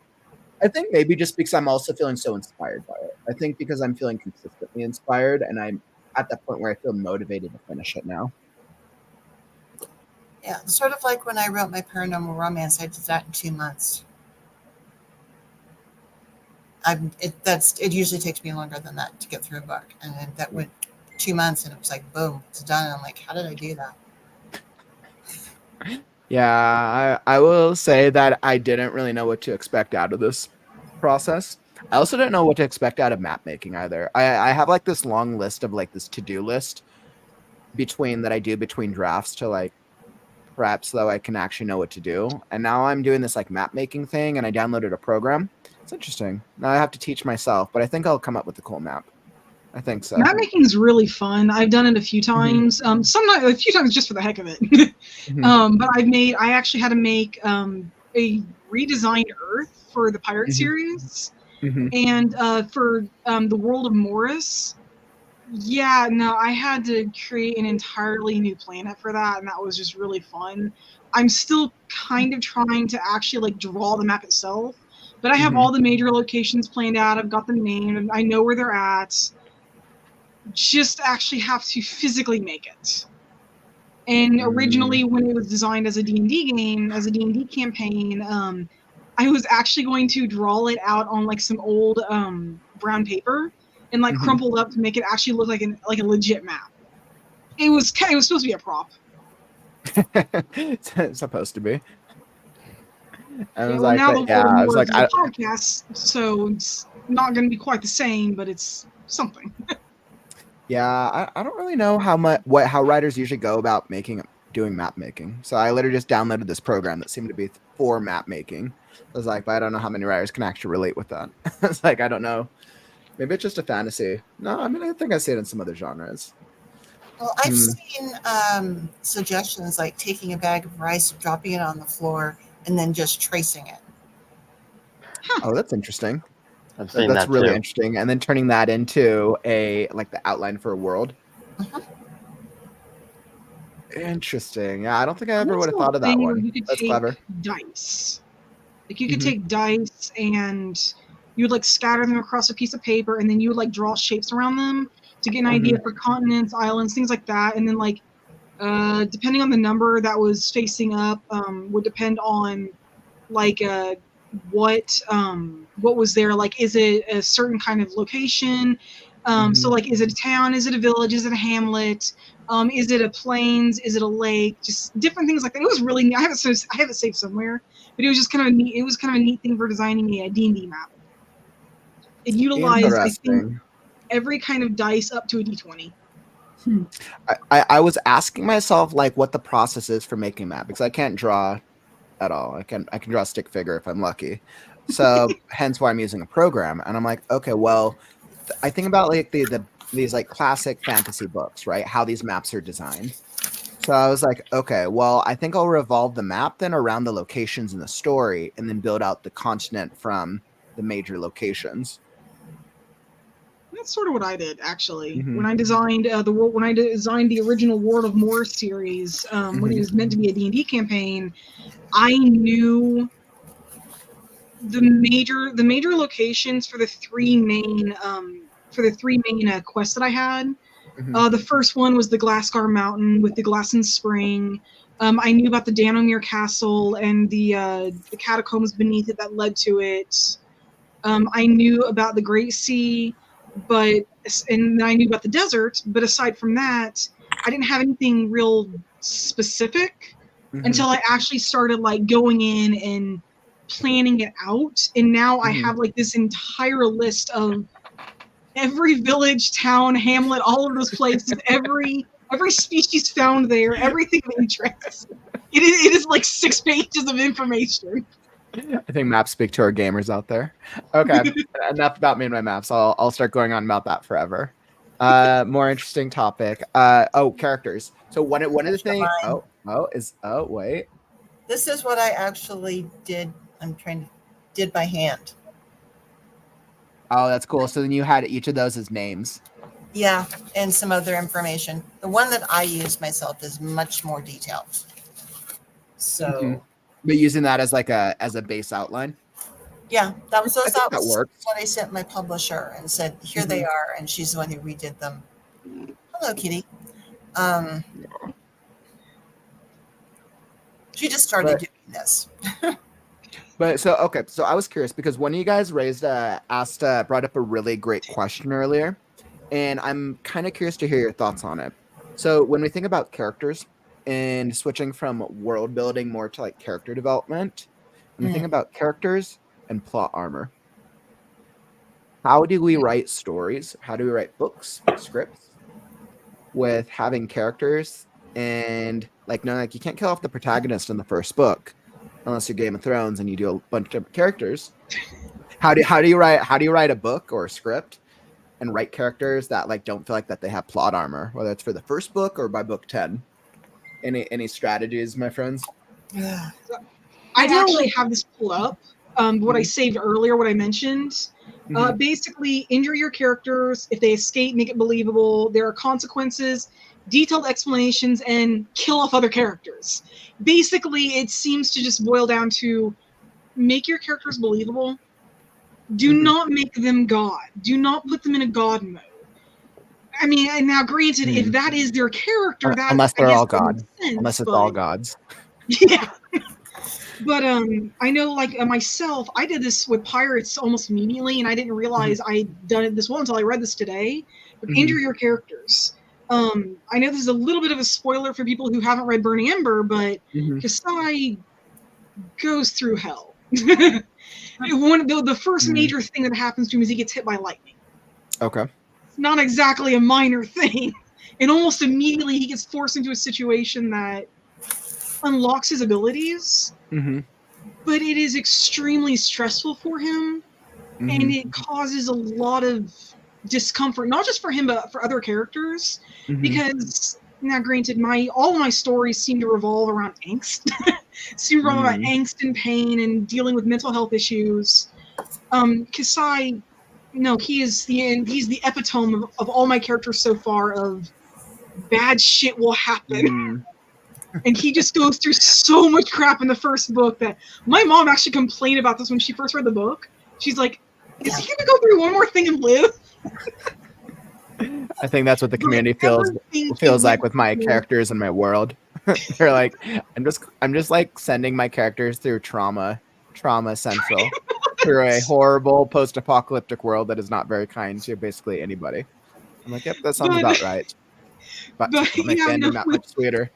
I think maybe just because I'm also feeling so inspired by it. I think because I'm feeling consistently inspired and I'm at that point where I feel motivated to finish it now. yeah, sort of like when I wrote my paranormal romance, I did that in 2 months. It usually takes me longer than that to get through a book, and then that went 2 months, and it was like boom, it's done. And I'm like, how did I do that? Yeah, I will say that I didn't really know what to expect out of this process. I also didn't know what to expect out of map making either. I have like this long list of like this to-do list that I do between drafts to like prep so that I can actually know what to do. And now I'm doing this like map making thing and I downloaded a program. It's interesting. Now I have to teach myself, but I think I'll come up with a cool map. I think so. Map making is really fun. I've done it a few times. Sometimes a few times just for the heck of it. But I actually had to make a redesigned Earth for the Pirate series, and for the World of Morris. Yeah, no, I had to create an entirely new planet for that, and that was just really fun. I'm still kind of trying to actually like draw the map itself, but I have all the major locations planned out. I've got them named, and I know where they're at. Just actually have to physically make it. And originally, when it was designed as a D&D game, as a D&D campaign, I was actually going to draw it out on like some old brown paper and like crumpled up to make it actually look like a legit map. It was supposed to be a prop. It's supposed to be. I was well, like, now the yeah, World I of was Morris like, is a podcast, so it's not going to be quite the same, but it's something. yeah, I don't really know how writers usually go about doing map making. So I literally just downloaded this program that seemed to be for map making. I was like, but I don't know how many writers can actually relate with that. It's like, I don't know. Maybe it's just a fantasy. No, I mean, I think I see it in some other genres. Well, I've seen suggestions like taking a bag of rice, dropping it on the floor, and then just tracing it. Oh, that's interesting. I've seen That's that really too. interesting. And then turning that into the outline for a world. Interesting. Yeah, I don't think I ever would have thought of that one. You could That's take clever. dice. Like you could take dice and you would like scatter them across a piece of paper, and then you would like draw shapes around them to get an idea for continents, islands, things like that. And then like depending on the number that was facing up would depend on like what was there. Like, is it a certain kind of location? So like, is it a town? Is it a village? Is it a hamlet? Is it a plains? Is it a lake? Just different things like that. It was really neat. I have it saved somewhere, but it was just kind of a neat. It was kind of a neat thing for designing a D&D map. It utilized, I think, every kind of dice up to a D20. I was asking myself like what the process is for making a map because I can't draw at all. I can draw a stick figure if I'm lucky. So hence why I'm using a program. And I'm like, okay, well, I think about like these like classic fantasy books, right? How these maps are designed. So I was like, okay, well, I think I'll revolve the map then around the locations in the story and then build out the continent from the major locations. That's sort of what I did actually when I designed when I designed the original World of Morris series. When it was meant to be a D&D campaign, I knew the major locations for the three main quests that I had. The first one was the Glassgar Mountain with the Glassen Spring. I knew about the Danomir Castle and the catacombs beneath it that led to it. I knew about the Great Sea, and I knew about the desert. But aside from that, I didn't have anything real specific until I actually started like going in and planning it out. And now I have like this entire list of every village, town, hamlet, all of those places, every species found there, everything of interest. It is like 6 pages of information. I think maps speak to our gamers out there. Okay, enough about me and my maps. I'll start going on about that forever. More interesting topic. Characters. So one of the things. Wait. This is what I actually did. Did by hand. Oh, that's cool. So then you had each of those as names. Yeah, and some other information. The one that I use myself is much more detailed. So, but using that as a base outline. Yeah, that was what I sent my publisher and said, here they are, and she's the one who redid them. Hello, kitty. She just started doing this. So I was curious because one of you guys brought up a really great question earlier, and I'm kind of curious to hear your thoughts on it. So when we think about characters and switching from world building more to like character development, when we think about characters and plot armor, how do we write stories? How do we write books, scripts with having characters and you can't kill off the protagonist in the first book unless you're Game of Thrones and you do a bunch of different characters. How do you write a book or a script and write characters that don't feel like that they have plot armor, whether it's for the first book or by book 10? Any strategies, my friends? Yeah. I actually have this pulled up. What I saved earlier, what I mentioned. Basically, injure your characters. If they escape, make it believable. There are consequences, detailed explanations, and kill off other characters. Basically, it seems to just boil down to make your characters believable. Do not make them God. Do not put them in a God mode. I mean, and now granted, if that is their character, that unless they're all God, unless it's all gods. Yeah. But I know, myself, I did this with pirates almost immediately, and I didn't realize I'd done it this well until I read this today. But injure your characters. I know this is a little bit of a spoiler for people who haven't read Burning Ember, but Kasai goes through hell. The first major thing that happens to him is he gets hit by lightning. Okay. It's not exactly a minor thing. And almost immediately he gets forced into a situation that unlocks his abilities. But it is extremely stressful for him. And it causes a lot of discomfort, not just for him, but for other characters. Because, now granted, all of my stories seem to revolve around angst. Seem to revolve around angst and pain and dealing with mental health issues. Kasai, no, he's the epitome of all my characters so far of bad shit will happen. And he just goes through so much crap in the first book that my mom actually complained about this when she first read the book. She's like, is he gonna go through one more thing and live? I think that's what the community feels like with my characters and my world. They're like, I'm just like sending my characters through trauma central through a horrible post-apocalyptic world that is not very kind to basically anybody. I'm like, yep, that sounds about right. But make the ending that much sweeter.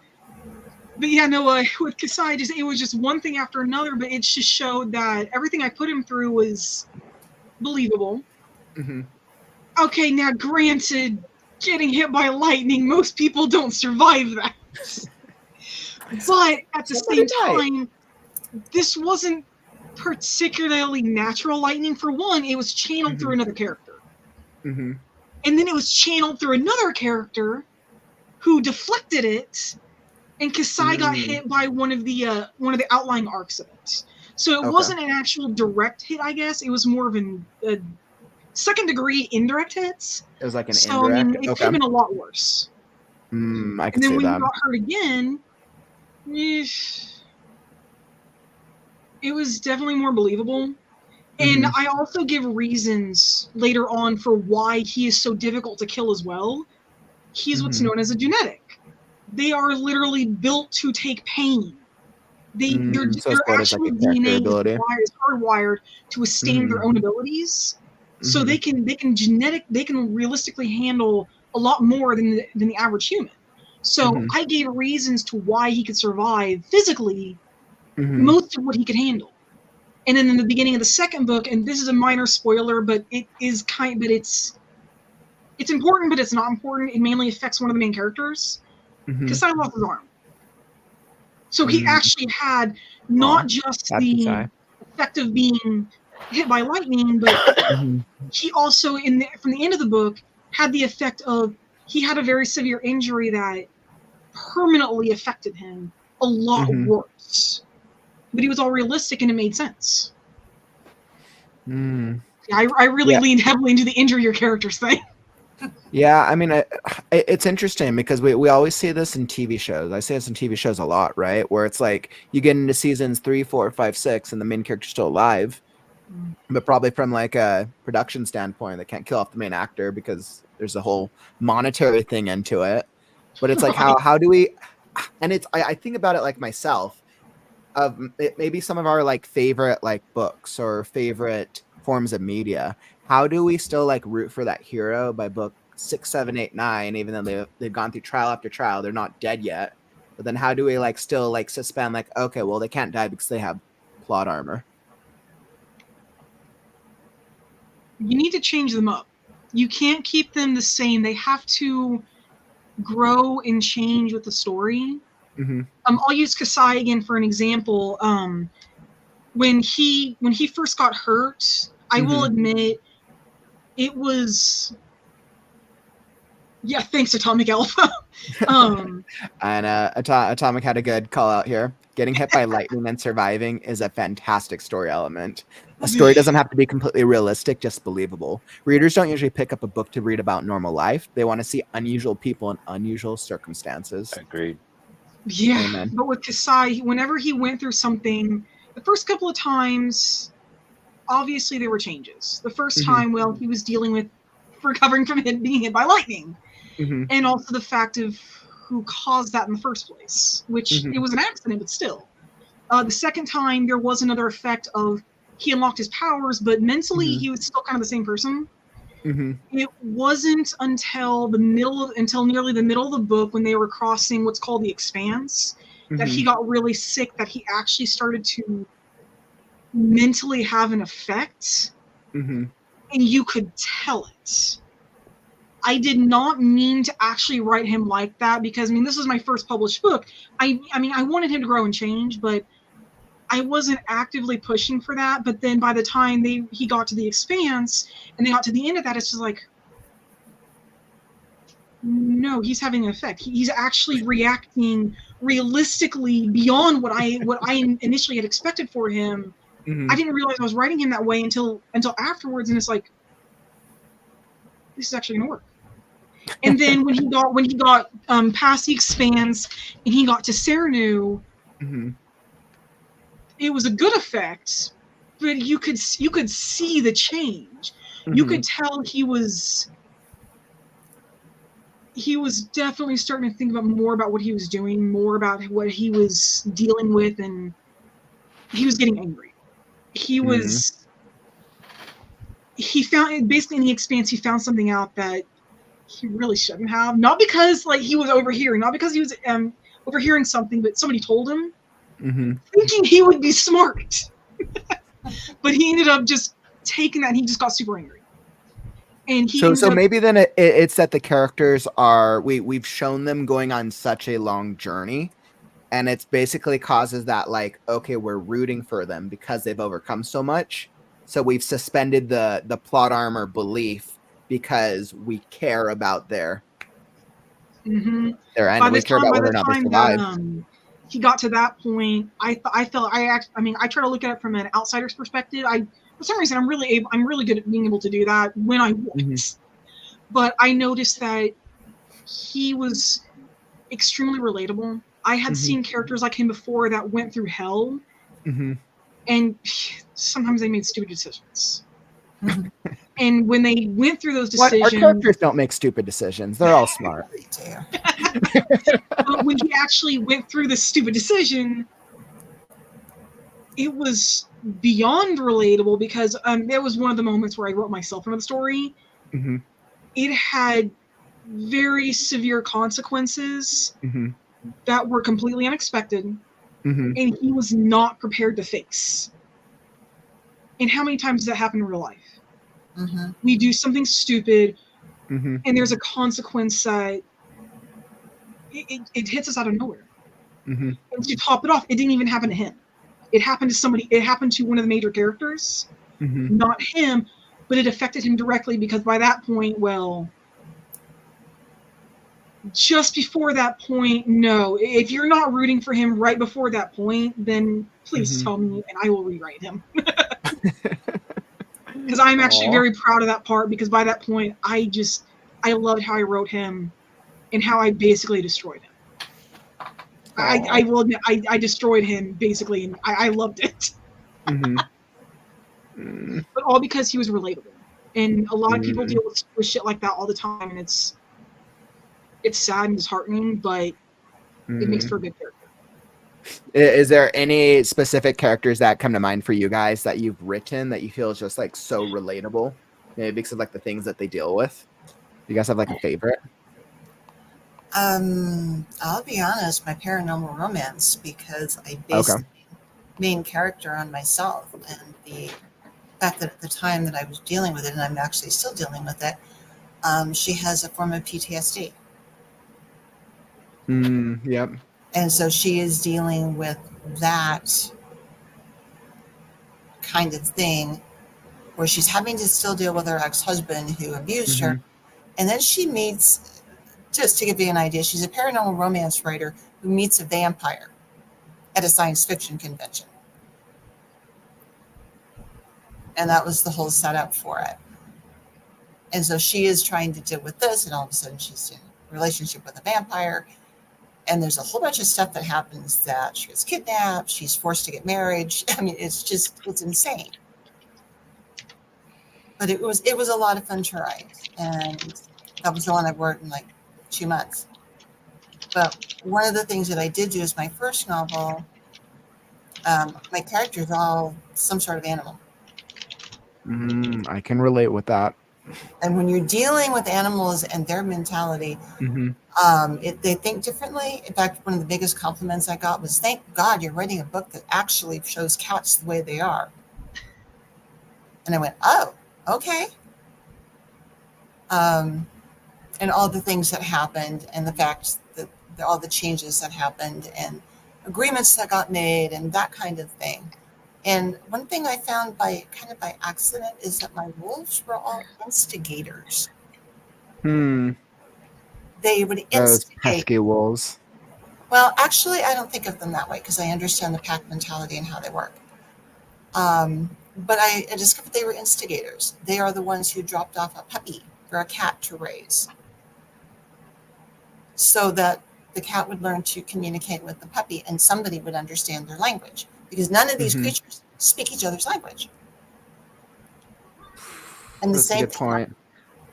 But yeah, no, with Kasai, it was just one thing after another, but it just showed that everything I put him through was believable. Okay, now granted, getting hit by lightning, most people don't survive that. But at the same time, this wasn't particularly natural lightning. For one, it was channeled through another character. And then it was channeled through another character who deflected it. And Kasai got hit by one of the outlying arcs of it. So it wasn't an actual direct hit, I guess. It was more of a second degree indirect hits. It was like an indirect. I mean, it could have been a lot worse. I can see that. And then when you got hurt again, it was definitely more believable. And I also give reasons later on for why he is so difficult to kill as well. He's what's known as a genetic. they are literally built to take pain. Their So it's built as like actual a character DNA ability. is hardwired to withstand their own abilities, so they can realistically handle a lot more than the average human. So I gave reasons to why he could survive physically most of what he could handle. And then in the beginning of the second book, and this is a minor spoiler, but it's important, but it's not important. It mainly affects one of the main characters. Kasai lost his arm. So he actually had not just the effect of being hit by lightning, but he also, from the end of the book, had the effect of he had a very severe injury that permanently affected him a lot worse. But he was all realistic and it made sense. I really leaned heavily into the injure your characters thing. Yeah, I mean, it's interesting because we always see this in TV shows. I see this in TV shows a lot, right? Where it's like you get into seasons 3, 4, 5, 6, and the main character's still alive, but probably from like a production standpoint, they can't kill off the main actor because there's a whole monetary thing into it. But it's like how do we? And it's I think about it like myself. Of maybe some of our like favorite like books or favorite forms of media. How do we still like root for that hero by book 6, 7, 8, 9, even though they've gone through trial after trial, they're not dead yet. But then how do we like still like suspend like, okay, well they can't die because they have plot armor. You need to change them up. You can't keep them the same. They have to grow and change with the story. I'll use Kasai again for an example. When he first got hurt, I will admit it was thanks Atomic Alpha. And Atomic had a good call out here. Getting hit by lightning and surviving is a fantastic story element. A story doesn't have to be completely realistic, just believable. Readers don't usually pick up a book to read about normal life. They want to see unusual people in unusual circumstances. Agreed. Yeah, Amen. But with Kasai, whenever he went through something, the first couple of times, obviously there were changes. The first time, well, he was dealing with recovering from being hit by lightning. And also the fact of who caused that in the first place, which it was an accident, but still. The second time, there was another effect of he unlocked his powers, but mentally he was still kind of the same person. It wasn't until nearly the middle of the book when they were crossing what's called the Expanse that he got really sick, that he actually started to mentally have an effect, and you could tell it. I did not mean to actually write him like that because, I mean, this was my first published book. I mean, I wanted him to grow and change, but I wasn't actively pushing for that. But then by the time he got to the Expanse and they got to the end of that, it's just like, no, he's having an effect. He's actually reacting realistically beyond what I initially had expected for him. I didn't realize I was writing him that way until afterwards, and it's like, this is actually gonna work. And then when he got past the Expanse and he got to Serenu, it was a good effect, but you could see the change. You could tell he was definitely starting to think more about what he was doing, more about what he was dealing with, and he was getting angry. He found, basically in the Expanse, he found something out that he really shouldn't have. Not because like he was overhearing, not because he was overhearing something, but somebody told him, thinking he would be smart. But he ended up just taking that, and he just got super angry. And so maybe then it's that the characters are we've shown them going on such a long journey, and it's basically causes that like, okay, we're rooting for them because they've overcome so much. So we've suspended the plot armor belief because we care about their end. We care about whether or not they survive. He got to that point, I try to look at it from an outsider's perspective. For some reason, I'm really good at being able to do that when I want. But I noticed that he was extremely relatable. I had seen characters like him before that went through hell, and sometimes they made stupid decisions. And when they went through those What? Our decisions, characters don't make stupid decisions. They're all smart. They do. but when he actually went through this stupid decision, it was beyond relatable because it was one of the moments where I wrote myself into the story. Mm-hmm. It had very severe consequences Mm-hmm. that were completely unexpected, Mm-hmm. and he was not prepared to face. And how many times does that happen in real life? Mm-hmm. We do something stupid, Mm-hmm. and there's a consequence that it hits us out of nowhere. Mm-hmm. And to top it off, it didn't even happen to him. It happened to somebody. It happened to one of the major characters, Mm-hmm. not him, but it affected him directly because by that point, well, just before that point, no. If you're not rooting for him right before that point, then please tell me, and I will rewrite him. Because I'm actually very proud of that part. Because by that point, I loved how I wrote him, and how I basically destroyed him. I will admit, I destroyed him basically, and I loved it. Mm-hmm. But all because he was relatable. And a lot of people deal with shit like that all the time, and it's sad and disheartening, but it makes for a good character. Is there any specific characters that come to mind for you guys that you've written that you feel is just like so relatable? Maybe because of like the things that they deal with. You guys have like a favorite? I'll be honest, my paranormal romance, because I based the main character on myself, and the fact that at the time that I was dealing with it, and I'm actually still dealing with it, she has a form of PTSD. Yep. And so she is dealing with that kind of thing where she's having to still deal with her ex-husband who abused her. And then she meets, just to give you an idea, she's a paranormal romance writer who meets a vampire at a science fiction convention. And that was the whole setup for it. And so she is trying to deal with this, and all of a sudden she's in a relationship with a vampire. And there's a whole bunch of stuff that happens, that she gets kidnapped, she's forced to get married. I mean, it's insane. But it was a lot of fun to write. And that was the one I wrote in like 2 months. But one of the things that I did do is my first novel, my characters are all some sort of animal. I can relate with that. And when you're dealing with animals and their mentality, they think differently. In fact, one of the biggest compliments I got was, "Thank God you're writing a book that actually shows cats the way they are." And I went, "Oh, okay." And all the things that happened, and the fact that all the changes that happened, and agreements that got made, and that kind of thing. And one thing I found by accident is that my wolves were all instigators. They would Those instigate. pesky wolves. Well, actually, I don't think of them that way because I understand the pack mentality and how they work. But I discovered they were instigators. They are the ones who dropped off a puppy for a cat to raise, so that the cat would learn to communicate with the puppy and somebody would understand their language, because none of these creatures speak each other's language. And the That's same a good point.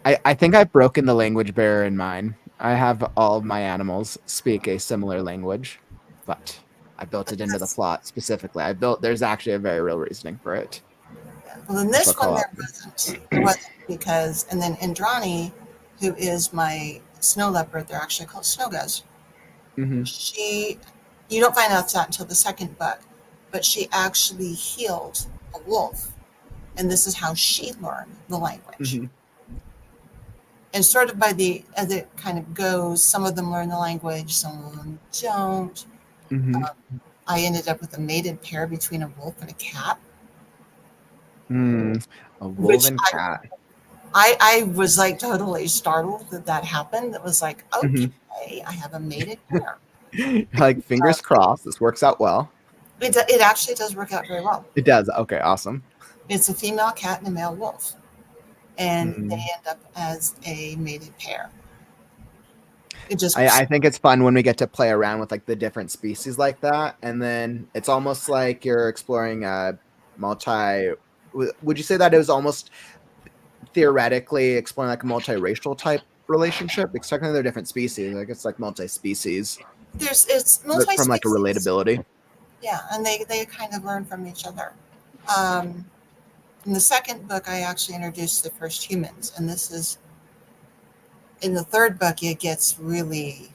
I think I've broken the language barrier in mine. I have all of my animals speak a similar language, but I built it into the plot specifically. There's actually a very real reasoning for it. Well, in this one, there wasn't because, and then Indrani, who is my snow leopard, they're actually called snow ghosts. You don't find out that until the second book, but she actually healed a wolf, and this is how she learned the language. And sort of as it kind of goes, some of them learn the language, some of them don't. I ended up with a mated pair between a wolf and a cat. A wolf and cat. I was like totally startled that happened. It was like, okay, I have a mated pair. Like, fingers crossed, this works out well. It actually does work out very well. It does. Okay, awesome. It's a female cat and a male wolf, and they end up as a mated pair. I think it's fun when we get to play around with like the different species like that, and then it's almost like you're exploring a multi. Would you say that it was almost theoretically exploring like a multiracial type relationship, because technically they're different species. Like it's like multi-species, It's but from like a multi-species. relatability. Yeah, and they kind of learn from each other. In the second book, I actually introduced the first humans, and this is in the third book. It gets really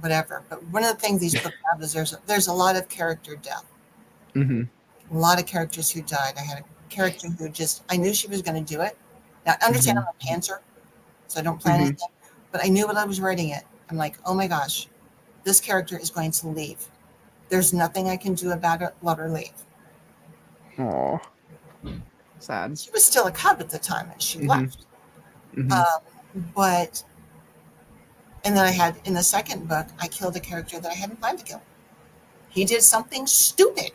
whatever. But one of the things these books have is there's a lot of character death. Mm-hmm. A lot of characters who died. I had a character who just I knew she was going to do it. Now, understand I'm a pantser, so I don't plan anything. But I knew when I was writing it. I'm like, oh my gosh, this character is going to leave. There's nothing I can do about it. Let her leave. Oh, sad. She was still a cub at the time, and she left. But and then I had in the second book, I killed a character that I hadn't planned to kill. He did something stupid.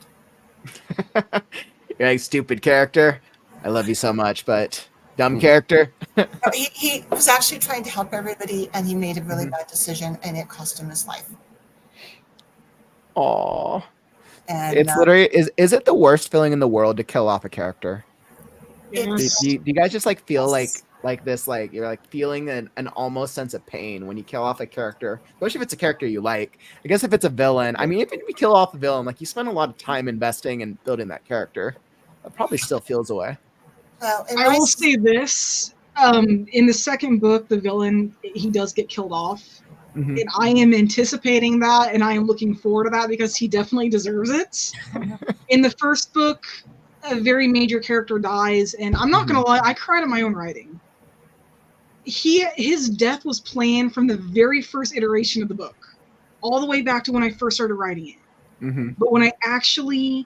You're like, stupid character. I love you so much, but dumb character. He was actually trying to help everybody, and he made a really bad decision, and it cost him his life. Aw. And It's literally is it the worst feeling in the world to kill off a character? Do you guys just like feel like this, like you're like feeling an almost sense of pain when you kill off a character, especially if it's a character you like? I guess if it's a villain, I mean, even if you kill off a villain, like you spend a lot of time investing and building that character, that probably still feels away. Well, I will say this. In the second book, the villain, he does get killed off. And I am anticipating that, and I am looking forward to that because he definitely deserves it. In the first book, a very major character dies, and I'm not gonna lie, I cried at my own writing. His death was planned from the very first iteration of the book, all the way back to when I first started writing it. But when I actually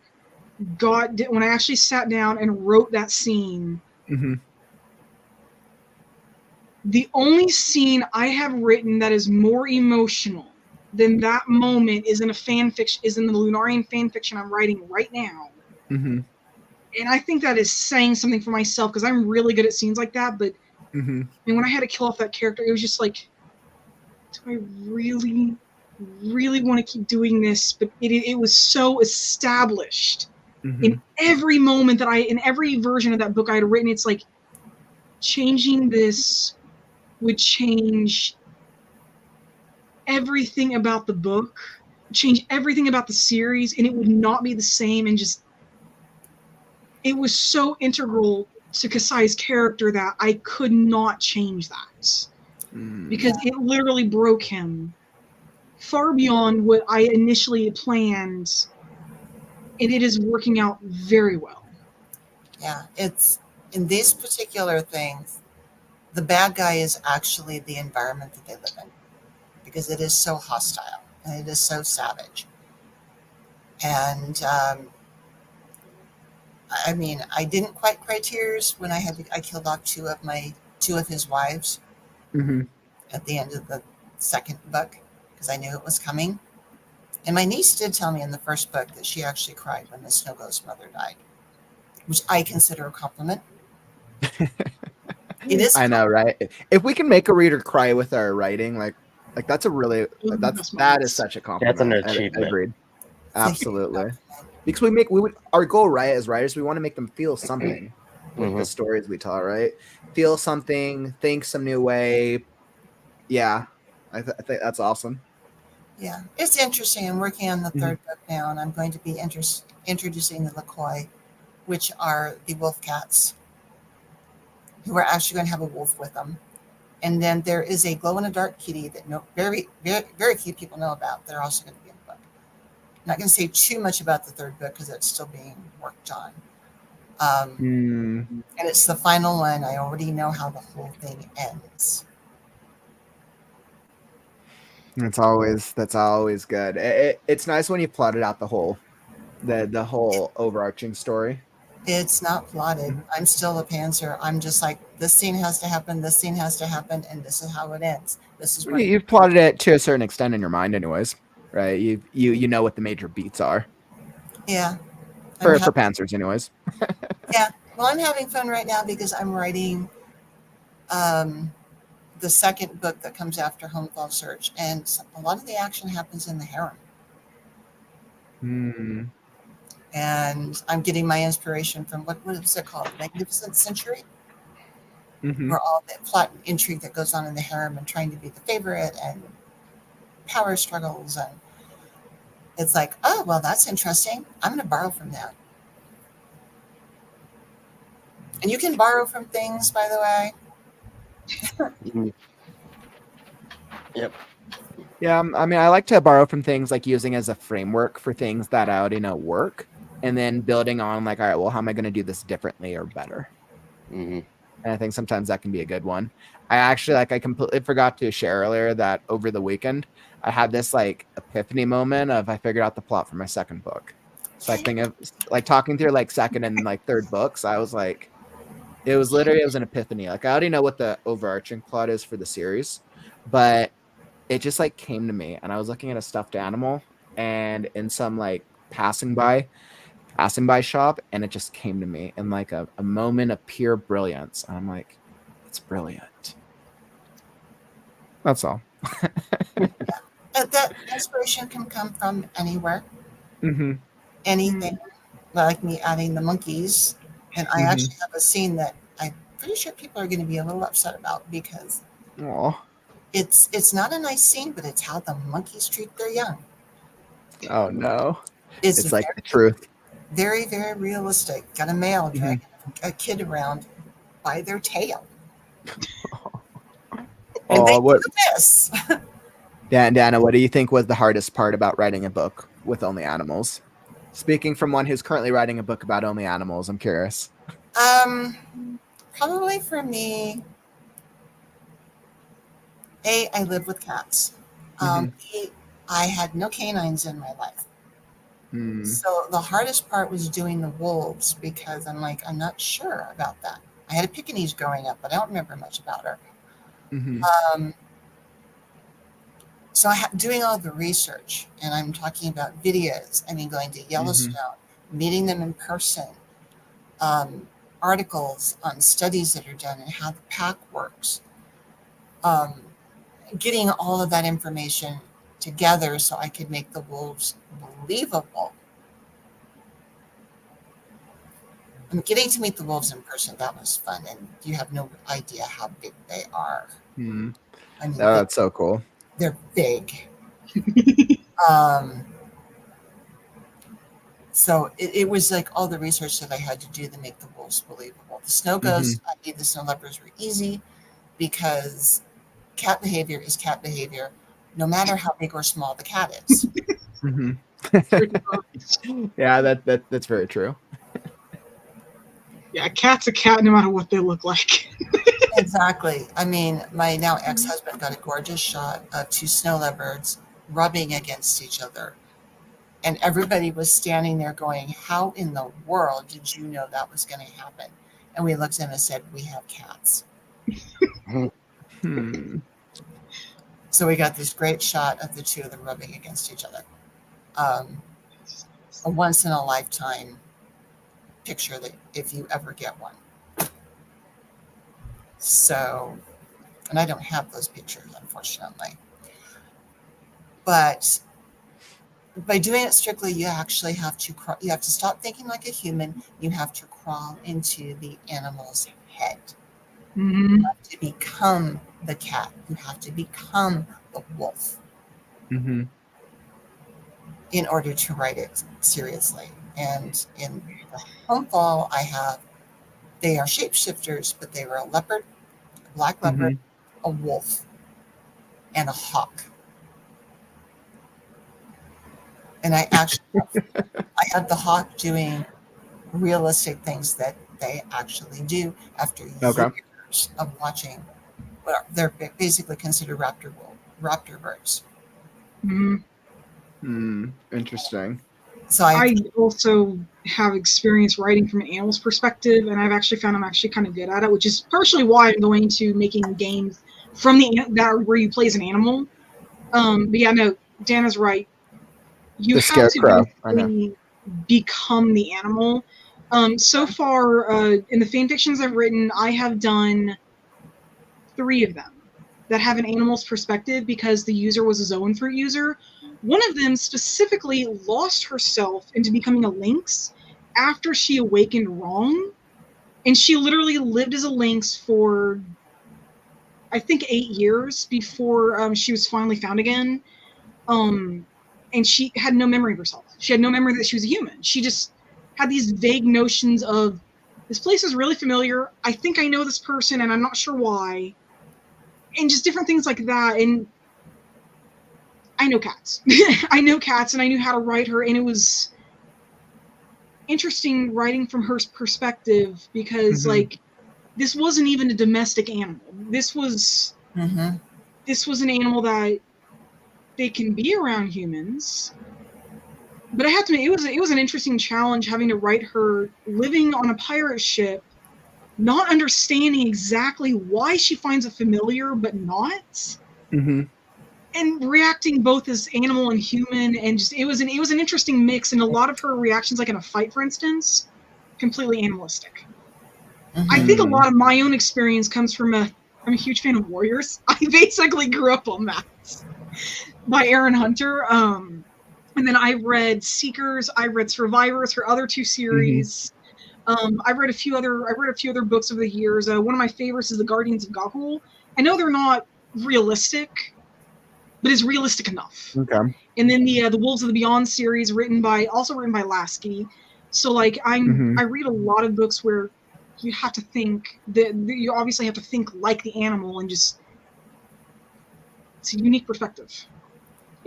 sat down and wrote that scene, the only scene I have written that is more emotional than that moment is in the Lunarian fan fiction I'm writing right now. And I think that is saying something for myself because I'm really good at scenes like that. But I mean, when I had to kill off that character, it was just like, do I really, really want to keep doing this? But it was so established in every moment in every version of that book I had written. It's like changing this would change everything about the book, change everything about the series, and it would not be the same. And just, it was so integral to Kasai's character that I could not change that because it literally broke him far beyond what I initially planned, and it is working out very well. Yeah, it's in these particular things, the bad guy is actually the environment that they live in because it is so hostile and it is so savage. And I mean, I didn't quite cry tears when I killed off two of his wives at the end of the second book because I knew it was coming. And my niece did tell me in the first book that she actually cried when the Snow Ghost's mother died, which I consider a compliment. It is. I know, right? If we can make a reader cry with our writing, like that's a really that is such a compliment. That's an achievement. Agreed. Absolutely. Because our goal, right, as writers, we want to make them feel something with the stories we tell, right? Feel something, think some new way. Yeah, I think that's awesome. Yeah, it's interesting. I'm working on the third book now, and I'm going to be introducing the Lakoi, which are the wolf cats, who are actually going to have a wolf with them. And then there is a glow-in-the-dark kitty that very, very, very few people know about. They're also going to be in the book. I'm not going to say too much about the third book because it's still being worked on. And it's the final one. I already know how the whole thing ends. That's always good. It's nice when you plotted out the whole overarching story. It's not plotted. I'm still a pantser. I'm just like, this scene has to happen, this scene has to happen, and this is how it ends. This is you've plotted it to a certain extent in your mind, anyways, right? You know what the major beats are. Yeah. For pantsers, anyways. Yeah. Well, I'm having fun right now because I'm writing the second book that comes after Homefall Search, and a lot of the action happens in the harem. And I'm getting my inspiration from what is it called? Magnificent Century? or all the plot and intrigue that goes on in the harem and trying to be the favorite and power struggles. And it's like, oh, well, that's interesting. I'm going to borrow from that. And you can borrow from things, by the way. Yep. Yeah, I mean, I like to borrow from things like using as a framework for things that I already know work, and then building on like, all right, well, how am I going to do this differently or better? Mm-hmm. And I think sometimes that can be a good one. I completely forgot to share earlier that over the weekend, I had this like epiphany moment of I figured out the plot for my second book. So I think of like talking through like second and like third books, I was like, it was an epiphany. Like I already know what the overarching plot is for the series, but it just like came to me, and I was looking at a stuffed animal and in some like passing by shop, and it just came to me in like a moment of pure brilliance. And I'm like, it's brilliant. That's all. That inspiration can come from anywhere, Mm-hmm. anything. Like me adding the monkeys, and I actually have a scene that I'm pretty sure people are going to be a little upset about because Aw. it's not a nice scene, but it's how the monkeys treat their young. Oh no. It's It's like the truth. very, very realistic. Got a male dragging a kid around by their tail. And they do this. Dana, what do you think was the hardest part about writing a book with only animals? Speaking from one who's currently writing a book about only animals, I'm curious. Probably for me, I live with cats. B, I had no canines in my life. So the hardest part was doing the wolves because I'm like, I'm not sure about that. I had a Pekingese growing up, but I don't remember much about her. So doing all the research, and I'm talking about videos. I mean, going to Yellowstone, meeting them in person, articles on studies that are done and how the pack works, getting all of that information together so I could make the wolves believable. And getting to meet the wolves in person, that was fun, and you have no idea how big they are. I mean, that's so cool. They're big. So it was like all the research that I had to do to make the wolves believable. The snow ghosts, the snow leopards were easy because cat behavior is cat behavior, no matter how big or small the cat is. Yeah, that's very true. Yeah, a cat's a cat no matter what they look like. Exactly. I mean, my now ex-husband got a gorgeous shot of two snow leopards rubbing against each other. And everybody was standing there going, how in the world did you know that was going to happen? And we looked at him and said, we have cats. So we got this great shot of the two of them rubbing against each other. A once-in-a-lifetime picture that if you ever get one. So, and I don't have those pictures, unfortunately. But by doing it strictly, you actually have to stop thinking like a human. You have to crawl into the animal's head. You have to become the cat. You have to become the wolf in order to write it seriously. And in the Homefall, they are shapeshifters, but they were a leopard, a black leopard, a wolf, and a hawk. And I had the hawk doing realistic things that they actually do after years of watching. Well, they're basically considered raptor birds. Interesting. So I also have experience writing from an animal's perspective, and I've actually found I'm actually kind of good at it, which is partially why I'm going to making games from where you play as an animal. But yeah, no, Dana's right. You have to basically become the animal. So far, in the fan fictions I've written, I have done 3 of them that have an animal's perspective because the user was a Zoan fruit user. One of them specifically lost herself into becoming a lynx after she awakened wrong. And she literally lived as a lynx for, I think, 8 years before she was finally found again. And she had no memory of herself. She had no memory that she was a human. She just had these vague notions of, this place is really familiar. I think I know this person, and I'm not sure why. And just different things like that. And I know cats. I know cats, and I knew how to write her, and it was interesting writing from her perspective because, like, this wasn't even a domestic animal. This was an animal that they can be around humans. But I have to admit, it was an interesting challenge having to write her living on a pirate ship, not understanding exactly why she finds it familiar, but not. And reacting both as animal and human, and just it was an interesting mix. And a lot of her reactions, like in a fight, for instance, completely animalistic. I think a lot of my own experience comes from I'm a huge fan of Warriors. I basically grew up on that by Aaron Hunter. And then I read Seekers, I read Survivors, her other 2 series. I read a few other books over the years. One of my favorites is The Guardians of Gahul. I know they're not realistic, but it's realistic enough. Okay. And then the Wolves of the Beyond series, written by Lasky. So like I read a lot of books where you have to think that you obviously have to think like the animal, and just it's a unique perspective.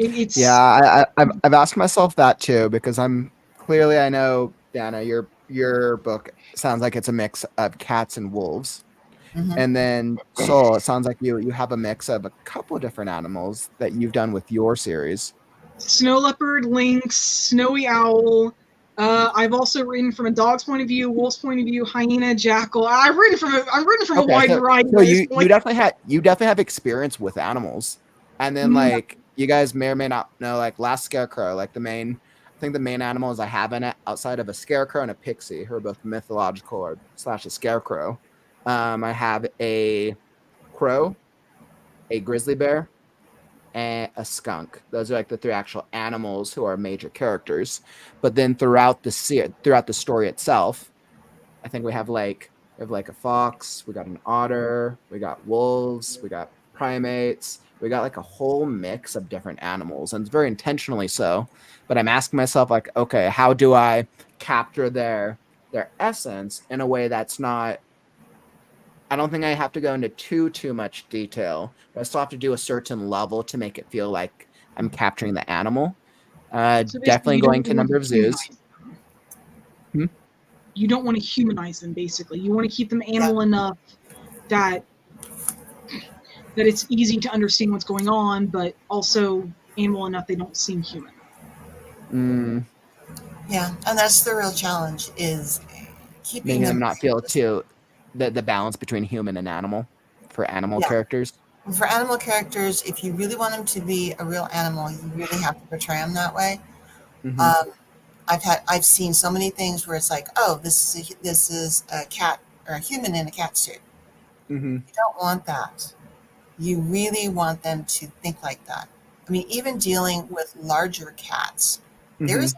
I've asked myself that too, because I know, Dana, your book sounds like it's a mix of cats and wolves. And then Soul, it sounds like you have a mix of a couple of different animals that you've done with your series. Snow leopard, lynx, snowy owl. I've also written from a dog's point of view, wolf's point of view, hyena, jackal. I've written from a wide variety. So you definitely have experience with animals. And then like you guys may or may not know, like Last Scarecrow, like I think the main animals I have in it, outside of a scarecrow and a pixie, who are both mythological or / a scarecrow. I have a crow, a grizzly bear, and a skunk. Those are like the 3 actual animals who are major characters. But then throughout the story itself, I think we have like a fox, we got an otter, we got wolves, we got primates, we got like a whole mix of different animals, and it's very intentionally so. But I'm asking myself, like, okay, how do I capture their essence in a way that's not, I don't think I have to go into too much detail, but I still have to do a certain level to make it feel like I'm capturing the animal. So definitely going to a number of zoos. You don't want to humanize them, basically. You want to keep them animal enough that it's easy to understand what's going on, but also animal enough they don't seem human. Yeah, and that's the real challenge, is keeping making them not feel too the balance between human and animal for animal characters. For animal characters, if you really want them to be a real animal, you really have to portray them that way. I've seen so many things where it's like, oh, this is a cat or a human in a cat suit. You don't want that. You really want them to think like that. I mean, even dealing with larger cats, there's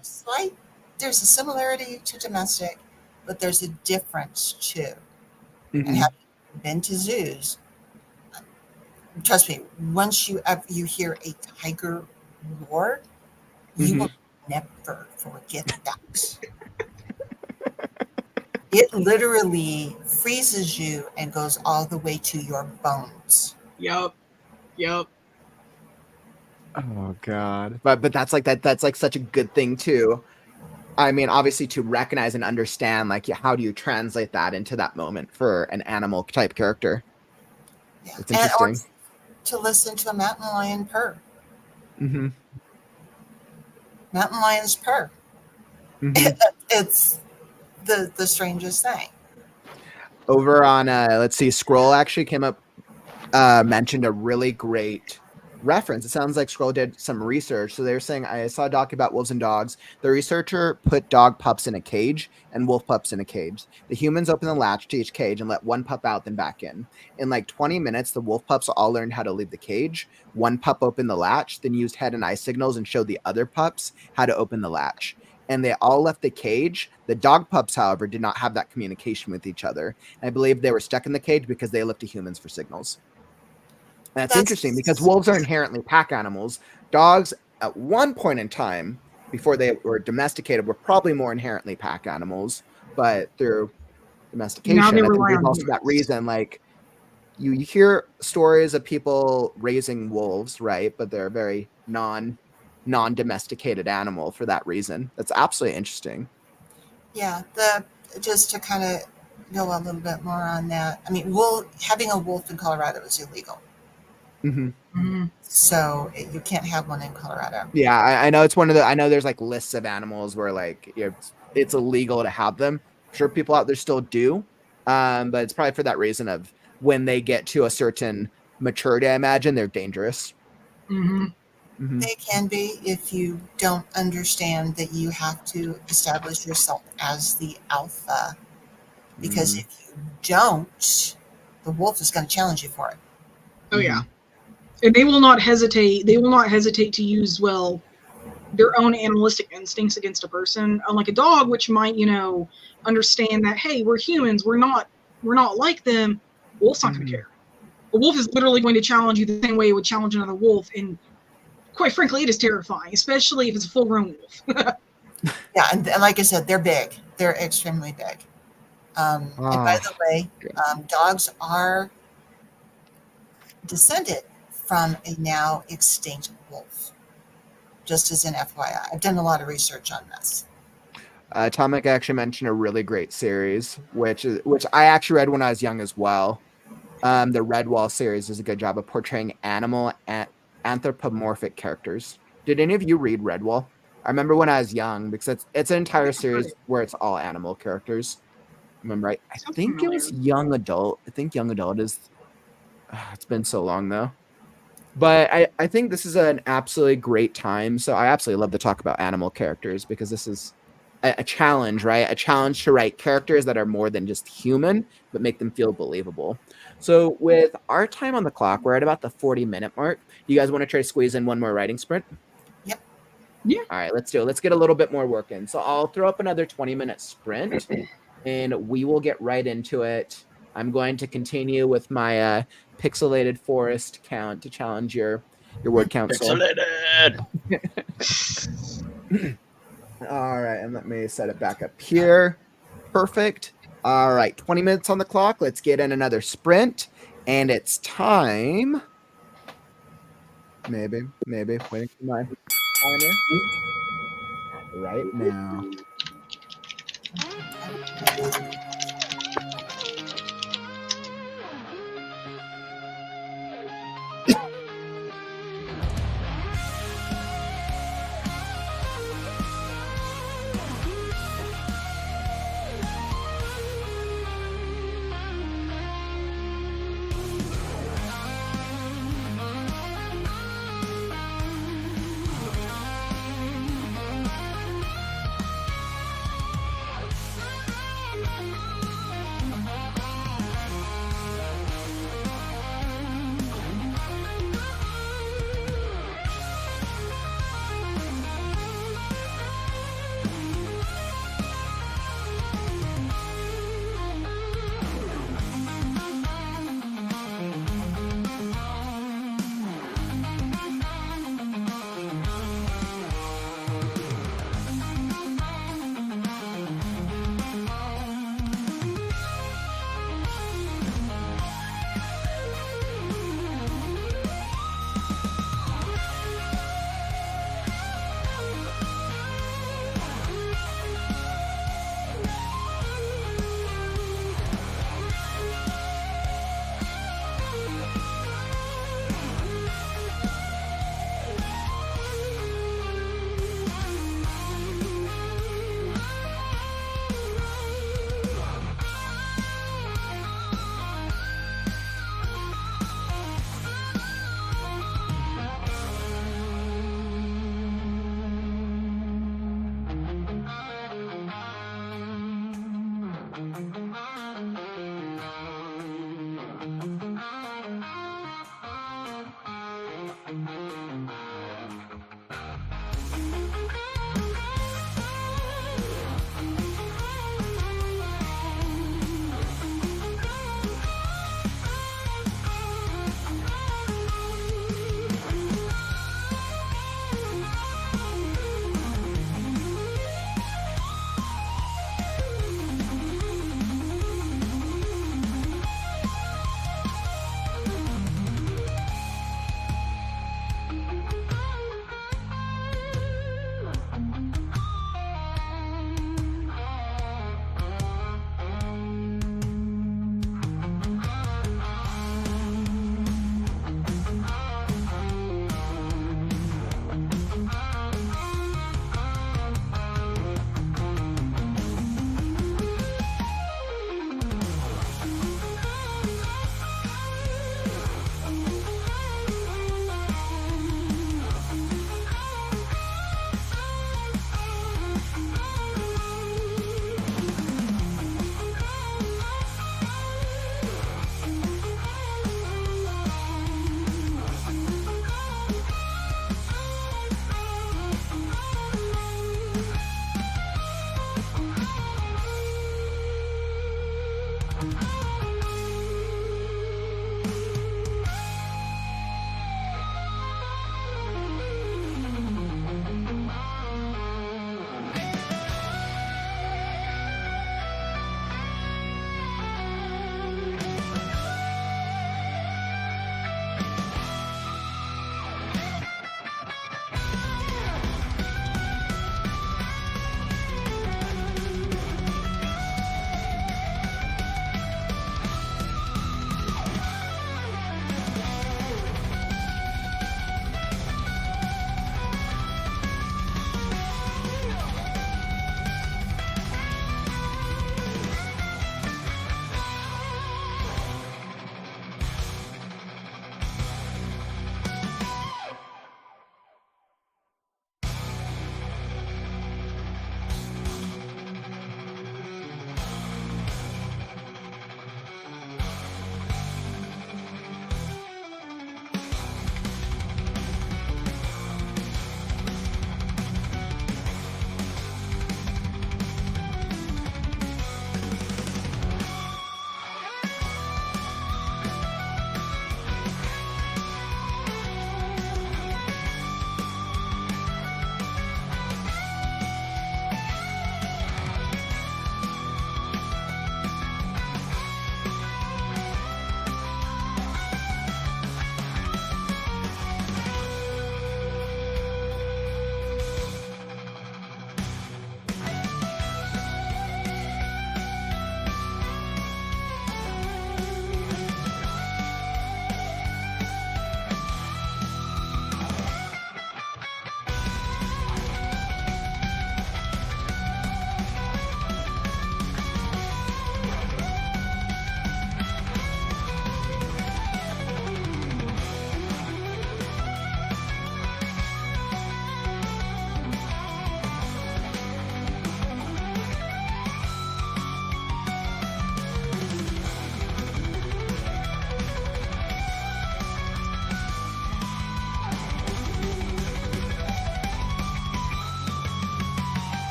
a similarity to domestic, but there's a difference too. And having been to zoos, trust me, once you hear a tiger roar, you will never forget that. It literally freezes you and goes all the way to your bones. Yep. Oh God. But that's like such a good thing too. I mean, obviously to recognize and understand, like, how do you translate that into that moment for an animal type character? Yeah. It's interesting. And to listen to a mountain lion purr. Mountain lions purr. It's the strangest thing. Over on let's see, Scroll actually came up, mentioned a really great reference. It sounds like Scroll did some research. So they were saying, I saw a doc about wolves and dogs. The researcher put dog pups in a cage and wolf pups in a cage. The humans opened the latch to each cage and let one pup out, then back in. In like 20 minutes, the wolf pups all learned how to leave the cage. One pup opened the latch, then used head and eye signals and showed the other pups how to open the latch. and they all left the cage. The dog pups, however, did not have that communication with each other. And I believe they were stuck in the cage because they looked to humans for signals. That's interesting because wolves are inherently pack animals. Dogs, at one point in time, before they were domesticated, were probably more inherently pack animals, but through domestication, I think there's also that reason, like, you hear stories of people raising wolves, right? But they're a very non-domesticated animal for that reason. That's absolutely interesting. Yeah, just to kind of go a little bit more on that. I mean, having a wolf in Colorado is illegal. So you can't have one in Colorado. Yeah, I know it's one of the. I know there's like lists of animals where like it's illegal to have them. I'm sure people out there still do, but it's probably for that reason of when they get to a certain maturity. I imagine they're dangerous. They can be if you don't understand that you have to establish yourself as the alpha, because if you don't, the wolf is going to challenge you for it. Oh yeah. And they will not hesitate. They will not hesitate to use, well, their own animalistic instincts against a person. Unlike a dog, which might, understand that, hey, we're humans. We're not like them. Wolf's not going to care. A wolf is literally going to challenge you the same way it would challenge another wolf. And quite frankly, it is terrifying, especially if it's a full-grown wolf. Yeah, and like I said, they're big. They're extremely big. And by the way, dogs are descended from a now extinct wolf, just as an FYI. I've done a lot of research on this. Tomic actually mentioned a really great series, which I actually read when I was young as well. The Redwall series does a good job of portraying animal and anthropomorphic characters. Did any of you read Redwall? I remember when I was young, because it's an entire series where it's all animal characters. Remember, right? I think it was young adult. I think young adult is. It's been so long though. But I think this is an absolutely great time. So I absolutely love to talk about animal characters because this is a challenge, right? A challenge to write characters that are more than just human, but make them feel believable. So with our time on the clock, we're at about the 40-minute mark. You guys want to try to squeeze in one more writing sprint? Yep. Yeah. All right, let's do it. Let's get a little bit more work in. So I'll throw up another 20-minute sprint, and we will get right into it. I'm going to continue with my pixelated forest count to challenge your word count. Pixelated. All right, and let me set it back up here. Perfect. All right, 20 minutes on the clock. Let's get in another sprint, and it's time. Maybe waiting for my timer. Right now.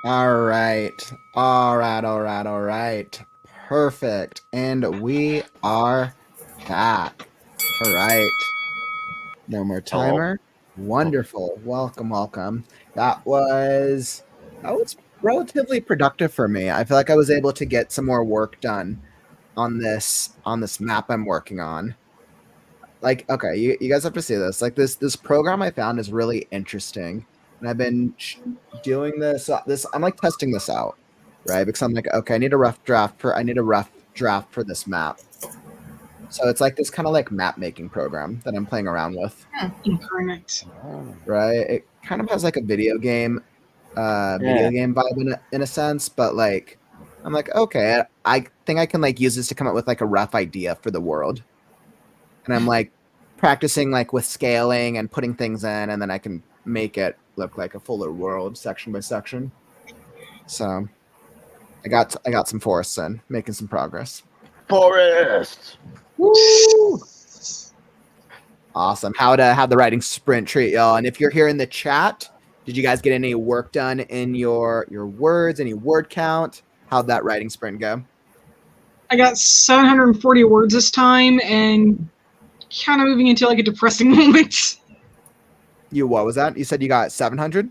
All right. All right. All right. All right. Perfect. And we are back. All right. No more Hello. timer. Wonderful. Welcome, welcome. That was relatively productive for me. I feel like I was able to get some more work done on this map I'm working on. Like, okay, you guys have to see this. Like this program I found is really interesting. And I've been doing this I'm like testing this out, right? Because I'm like, okay, I need a rough draft for this map. So it's like this kind of like map making program that I'm playing around with. Incarnate. Right? It kind of has like a video game vibe in a sense, but like I'm like, okay, I think I can like use this to come up with like a rough idea for the world. And I'm like practicing like with scaling and putting things in, and then I can make it look like a fuller world section by section. So I got some forests in, making some progress. Forest. Woo! Awesome. How'd the writing sprint treat y'all? And if you're here in the chat, did you guys get any work done in your words, any word count? How'd that writing sprint go? I got 740 words this time, and kind of moving into like a depressing moment. What was that? You said you got 700?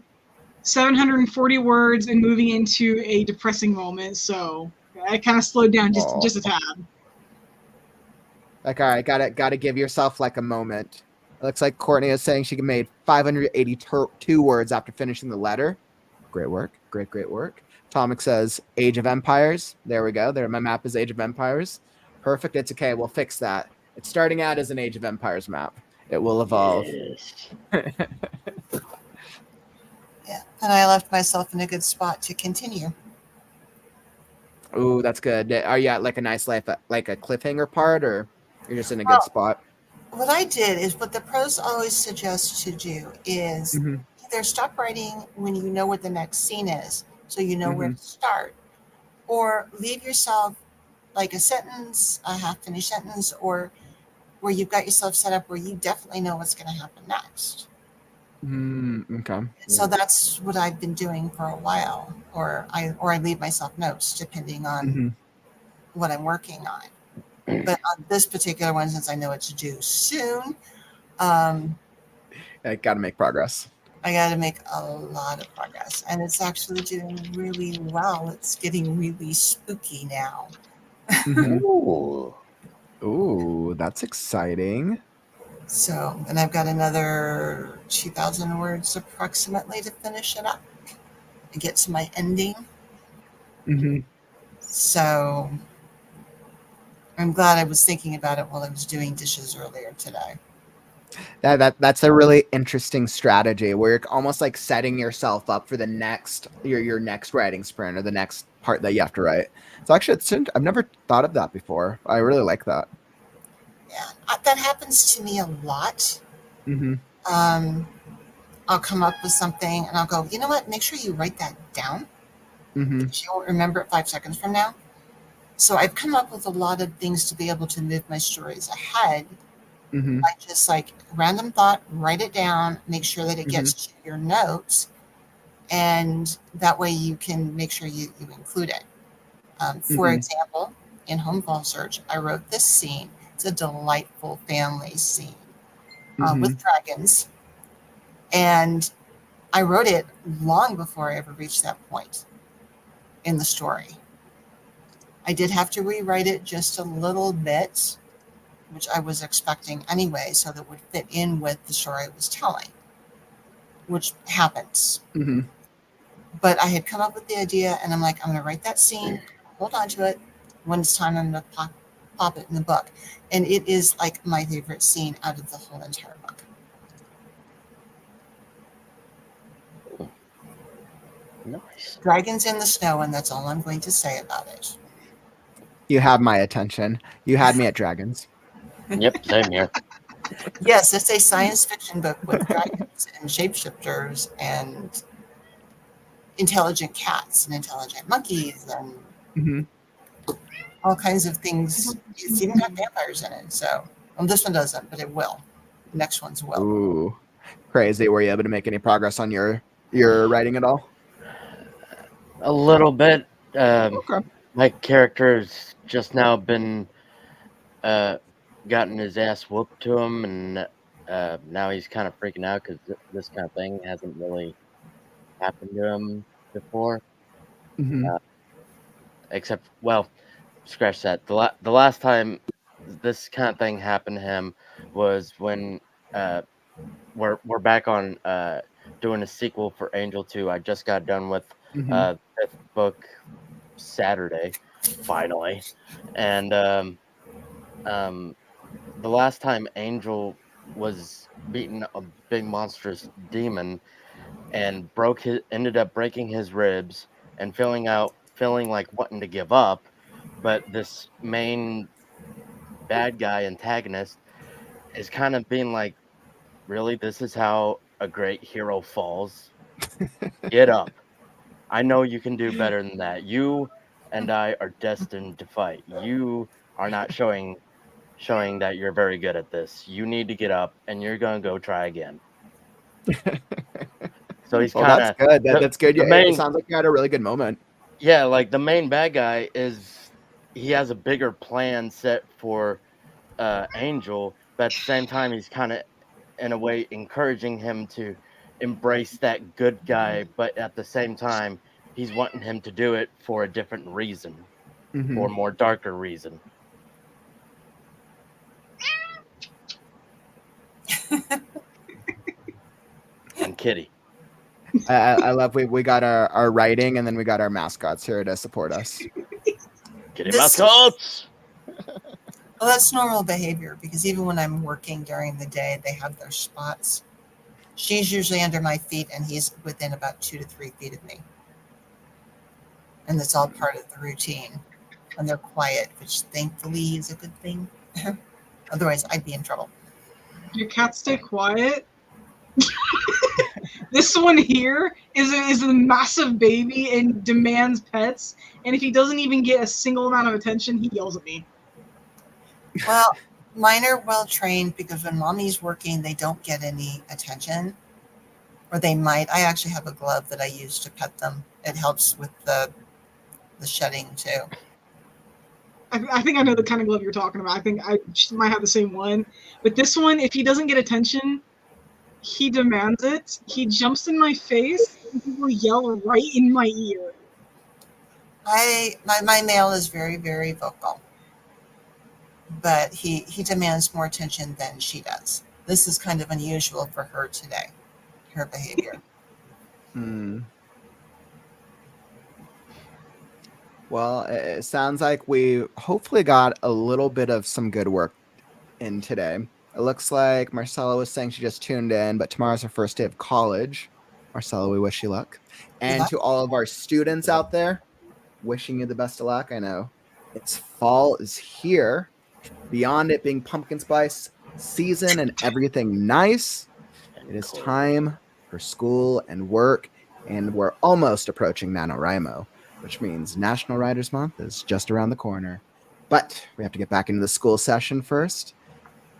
740 words and moving into a depressing moment, so I kind of slowed down just a tad. Like, all right, gotta give yourself like a moment. It looks like Courtney is saying she made 582 words after finishing the letter. Great work. Great work. Tomic says Age of Empires. There we go. There, my map is Age of Empires. Perfect. It's okay. We'll fix that. It's starting out as an Age of Empires map. It will evolve. Yes. Yeah, and I left myself in a good spot to continue. Ooh, that's good. Are you at like a nice life, like a cliffhanger part, or you're just in a good spot? What I did is what the pros always suggest to do is either stop writing when you know what the next scene is, so you know where to start, or leave yourself like a sentence, a half-finished sentence, or where you've got yourself set up where you definitely know what's going to happen next. Okay. So that's what I've been doing for a while, or I leave myself notes depending on what I'm working on. But on this particular one, since I know it's due soon, I got to make progress. I got to make a lot of progress, and it's actually doing really well. It's getting really spooky now. Ooh, that's exciting. So, and I've got another 2,000 words approximately to finish it up and get to my ending. So I'm glad I was thinking about it while I was doing dishes earlier today. That's a really interesting strategy where you're almost like setting yourself up for the next your next writing sprint or the next part that you have to write. So actually, I've never thought of that before. I really like that. Yeah, that happens to me a lot. I'll come up with something and I'll go, you know what? Make sure you write that down. Because you won't remember it 5 seconds from now. So I've come up with a lot of things to be able to move my stories ahead. I just like random thought, write it down, make sure that it gets to your notes, and that way you can make sure you include it. For example, in Home Fall Search, I wrote this scene. It's a delightful family scene with dragons, and I wrote it long before I ever reached that point in the story. I did have to rewrite it just a little bit, which I was expecting anyway, so that it would fit in with the story I was telling, which happens. But I had come up with the idea, and I'm like, I'm going to write that scene, hold on to it. When it's time, I'm going to pop it in the book. And it is like my favorite scene out of the whole entire book. Nice. Dragons in the snow, and that's all I'm going to say about it. You have my attention. You had me at dragons. Yep, same here. Yes, it's a science fiction book with dragons and shapeshifters and intelligent cats and intelligent monkeys and all kinds of things. It's even got vampires in it. So, well, this one doesn't, but it will. The next one's will. Ooh, crazy. Were you able to make any progress on your writing at all? A little bit. Okay. My character's just now been uh, gotten his ass whooped to him, and now he's kind of freaking out because this kind of thing hasn't really happened to him before. Mm-hmm. Except, well, scratch that. The last time this kind of thing happened to him was when uh, we're back on doing a sequel for Angel 2. I just got done with Mm-hmm. fifth book Saturday, finally, and um, the last time Angel was beating a big monstrous demon and ended up breaking his ribs and feeling like wanting to give up, but this main bad guy antagonist is kind of being like, really, this is how a great hero falls? Get up. I know you can do better than that. You and I are destined to fight. You are not showing that you're very good at this. You need to get up and you're gonna go try again. So he's Well, kind that's of good. That's good. the It main sounds like you had a really good moment. yeah, like the main bad guy is he has a bigger plan set for Angel, but at the same time he's kind of in a way encouraging him to embrace that good guy, but at the same time he's wanting him to do it for a different reason, Mm-hmm. for a more darker reason. And Kitty. I love we got our writing and then we got our mascots here to support us. Kitty This- mascots. Well, that's normal behavior because even when I'm working during the day, they have their spots. She's usually under my feet, and he's within about 2 to 3 feet of me. And that's all part of the routine. And they're quiet, which thankfully is a good thing. Otherwise, I'd be in trouble. Your cats stay quiet. This one here is a massive baby and demands pets. And if he doesn't even get a single amount of attention, he yells at me. Well, mine are well trained because when mommy's working, they don't get any attention. Or they might. I actually have a glove that I use to pet them. It helps with the shedding too. I think I know the kind of glove you're talking about. I think I might have the same one. But this one, if he doesn't get attention, he demands it. He jumps in my face and he will yell right in my ear. My male is very, very vocal. But he demands more attention than she does. This is kind of unusual for her today, her behavior. Well, it sounds like we hopefully got a little bit of some good work in today. It looks like Marcella was saying she just tuned in, but tomorrow's her first day of college. Marcella, we wish you luck. And luck. to all of our students out there, wishing you the best of luck. I know it's fall is here. Beyond it being pumpkin spice season and everything nice, it is time for school and work, and we're almost approaching NaNoWriMo, which means National Writers Month is just around the corner. But we have to get back into the school session first.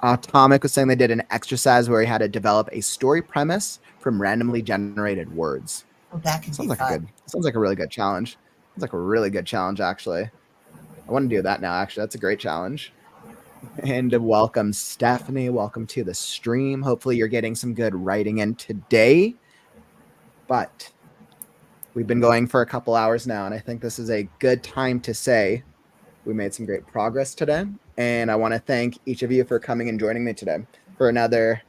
Atomic was saying they did an exercise where he had to develop a story premise from randomly generated words. Well, that could Sounds be like fun. sounds like a really good challenge. Sounds like a really good challenge, actually. I want to do that now, actually. That's a great challenge. And welcome, Stephanie. Welcome to the stream. Hopefully you're getting some good writing in today. But we've been going for a couple hours now, and I think this is a good time to say we made some great progress today. And I want to thank each of you for coming and joining me today for another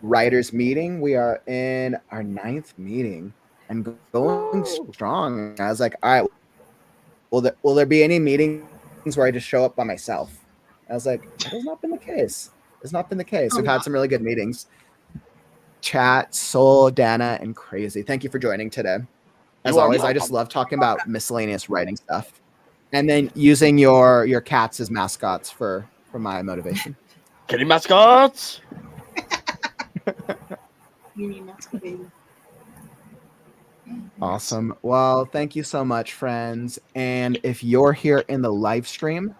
writers meeting. We are in our 9th meeting and going strong. I was like, all right, will there be any meetings where I just show up by myself? I was like, that has not been the case. It's not been the case. We've had some really good meetings. Chat, Soul, Dana, and Crazy. Thank you for joining today. As always, I just love talking about miscellaneous writing stuff. And then using your cats as mascots for my motivation. Kitty mascots. You mean that's the baby. Awesome. Well, thank you so much, friends. And if you're here in the live stream,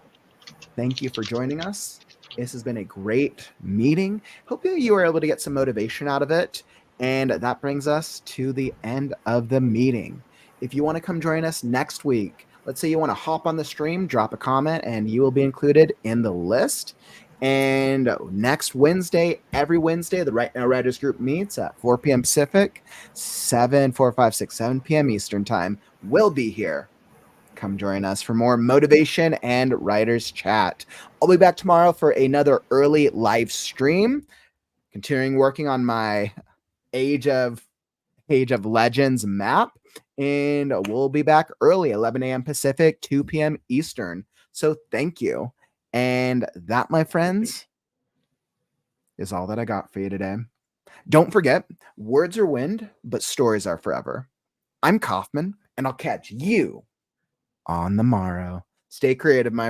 thank you for joining us. This has been a great meeting. Hope you were able to get some motivation out of it. And that brings us to the end of the meeting. if you want to come join us next week, let's say you want to hop on the stream, drop a comment, and you will be included in the list. And next Wednesday, every Wednesday, the Right Now Writers Group meets at 4 p.m. Pacific, 7 p.m. Eastern Time. We'll be here. Come join us for more motivation and writers chat. I'll be back tomorrow for another early live stream, continuing working on my Age of Legends map. And we'll be back early, 11 a.m. Pacific, 2 p.m. Eastern. So thank you. And that, my friends, is all that I got for you today. Don't forget, words are wind, but stories are forever. I'm Kauffman, and I'll catch you on the morrow. Stay creative, my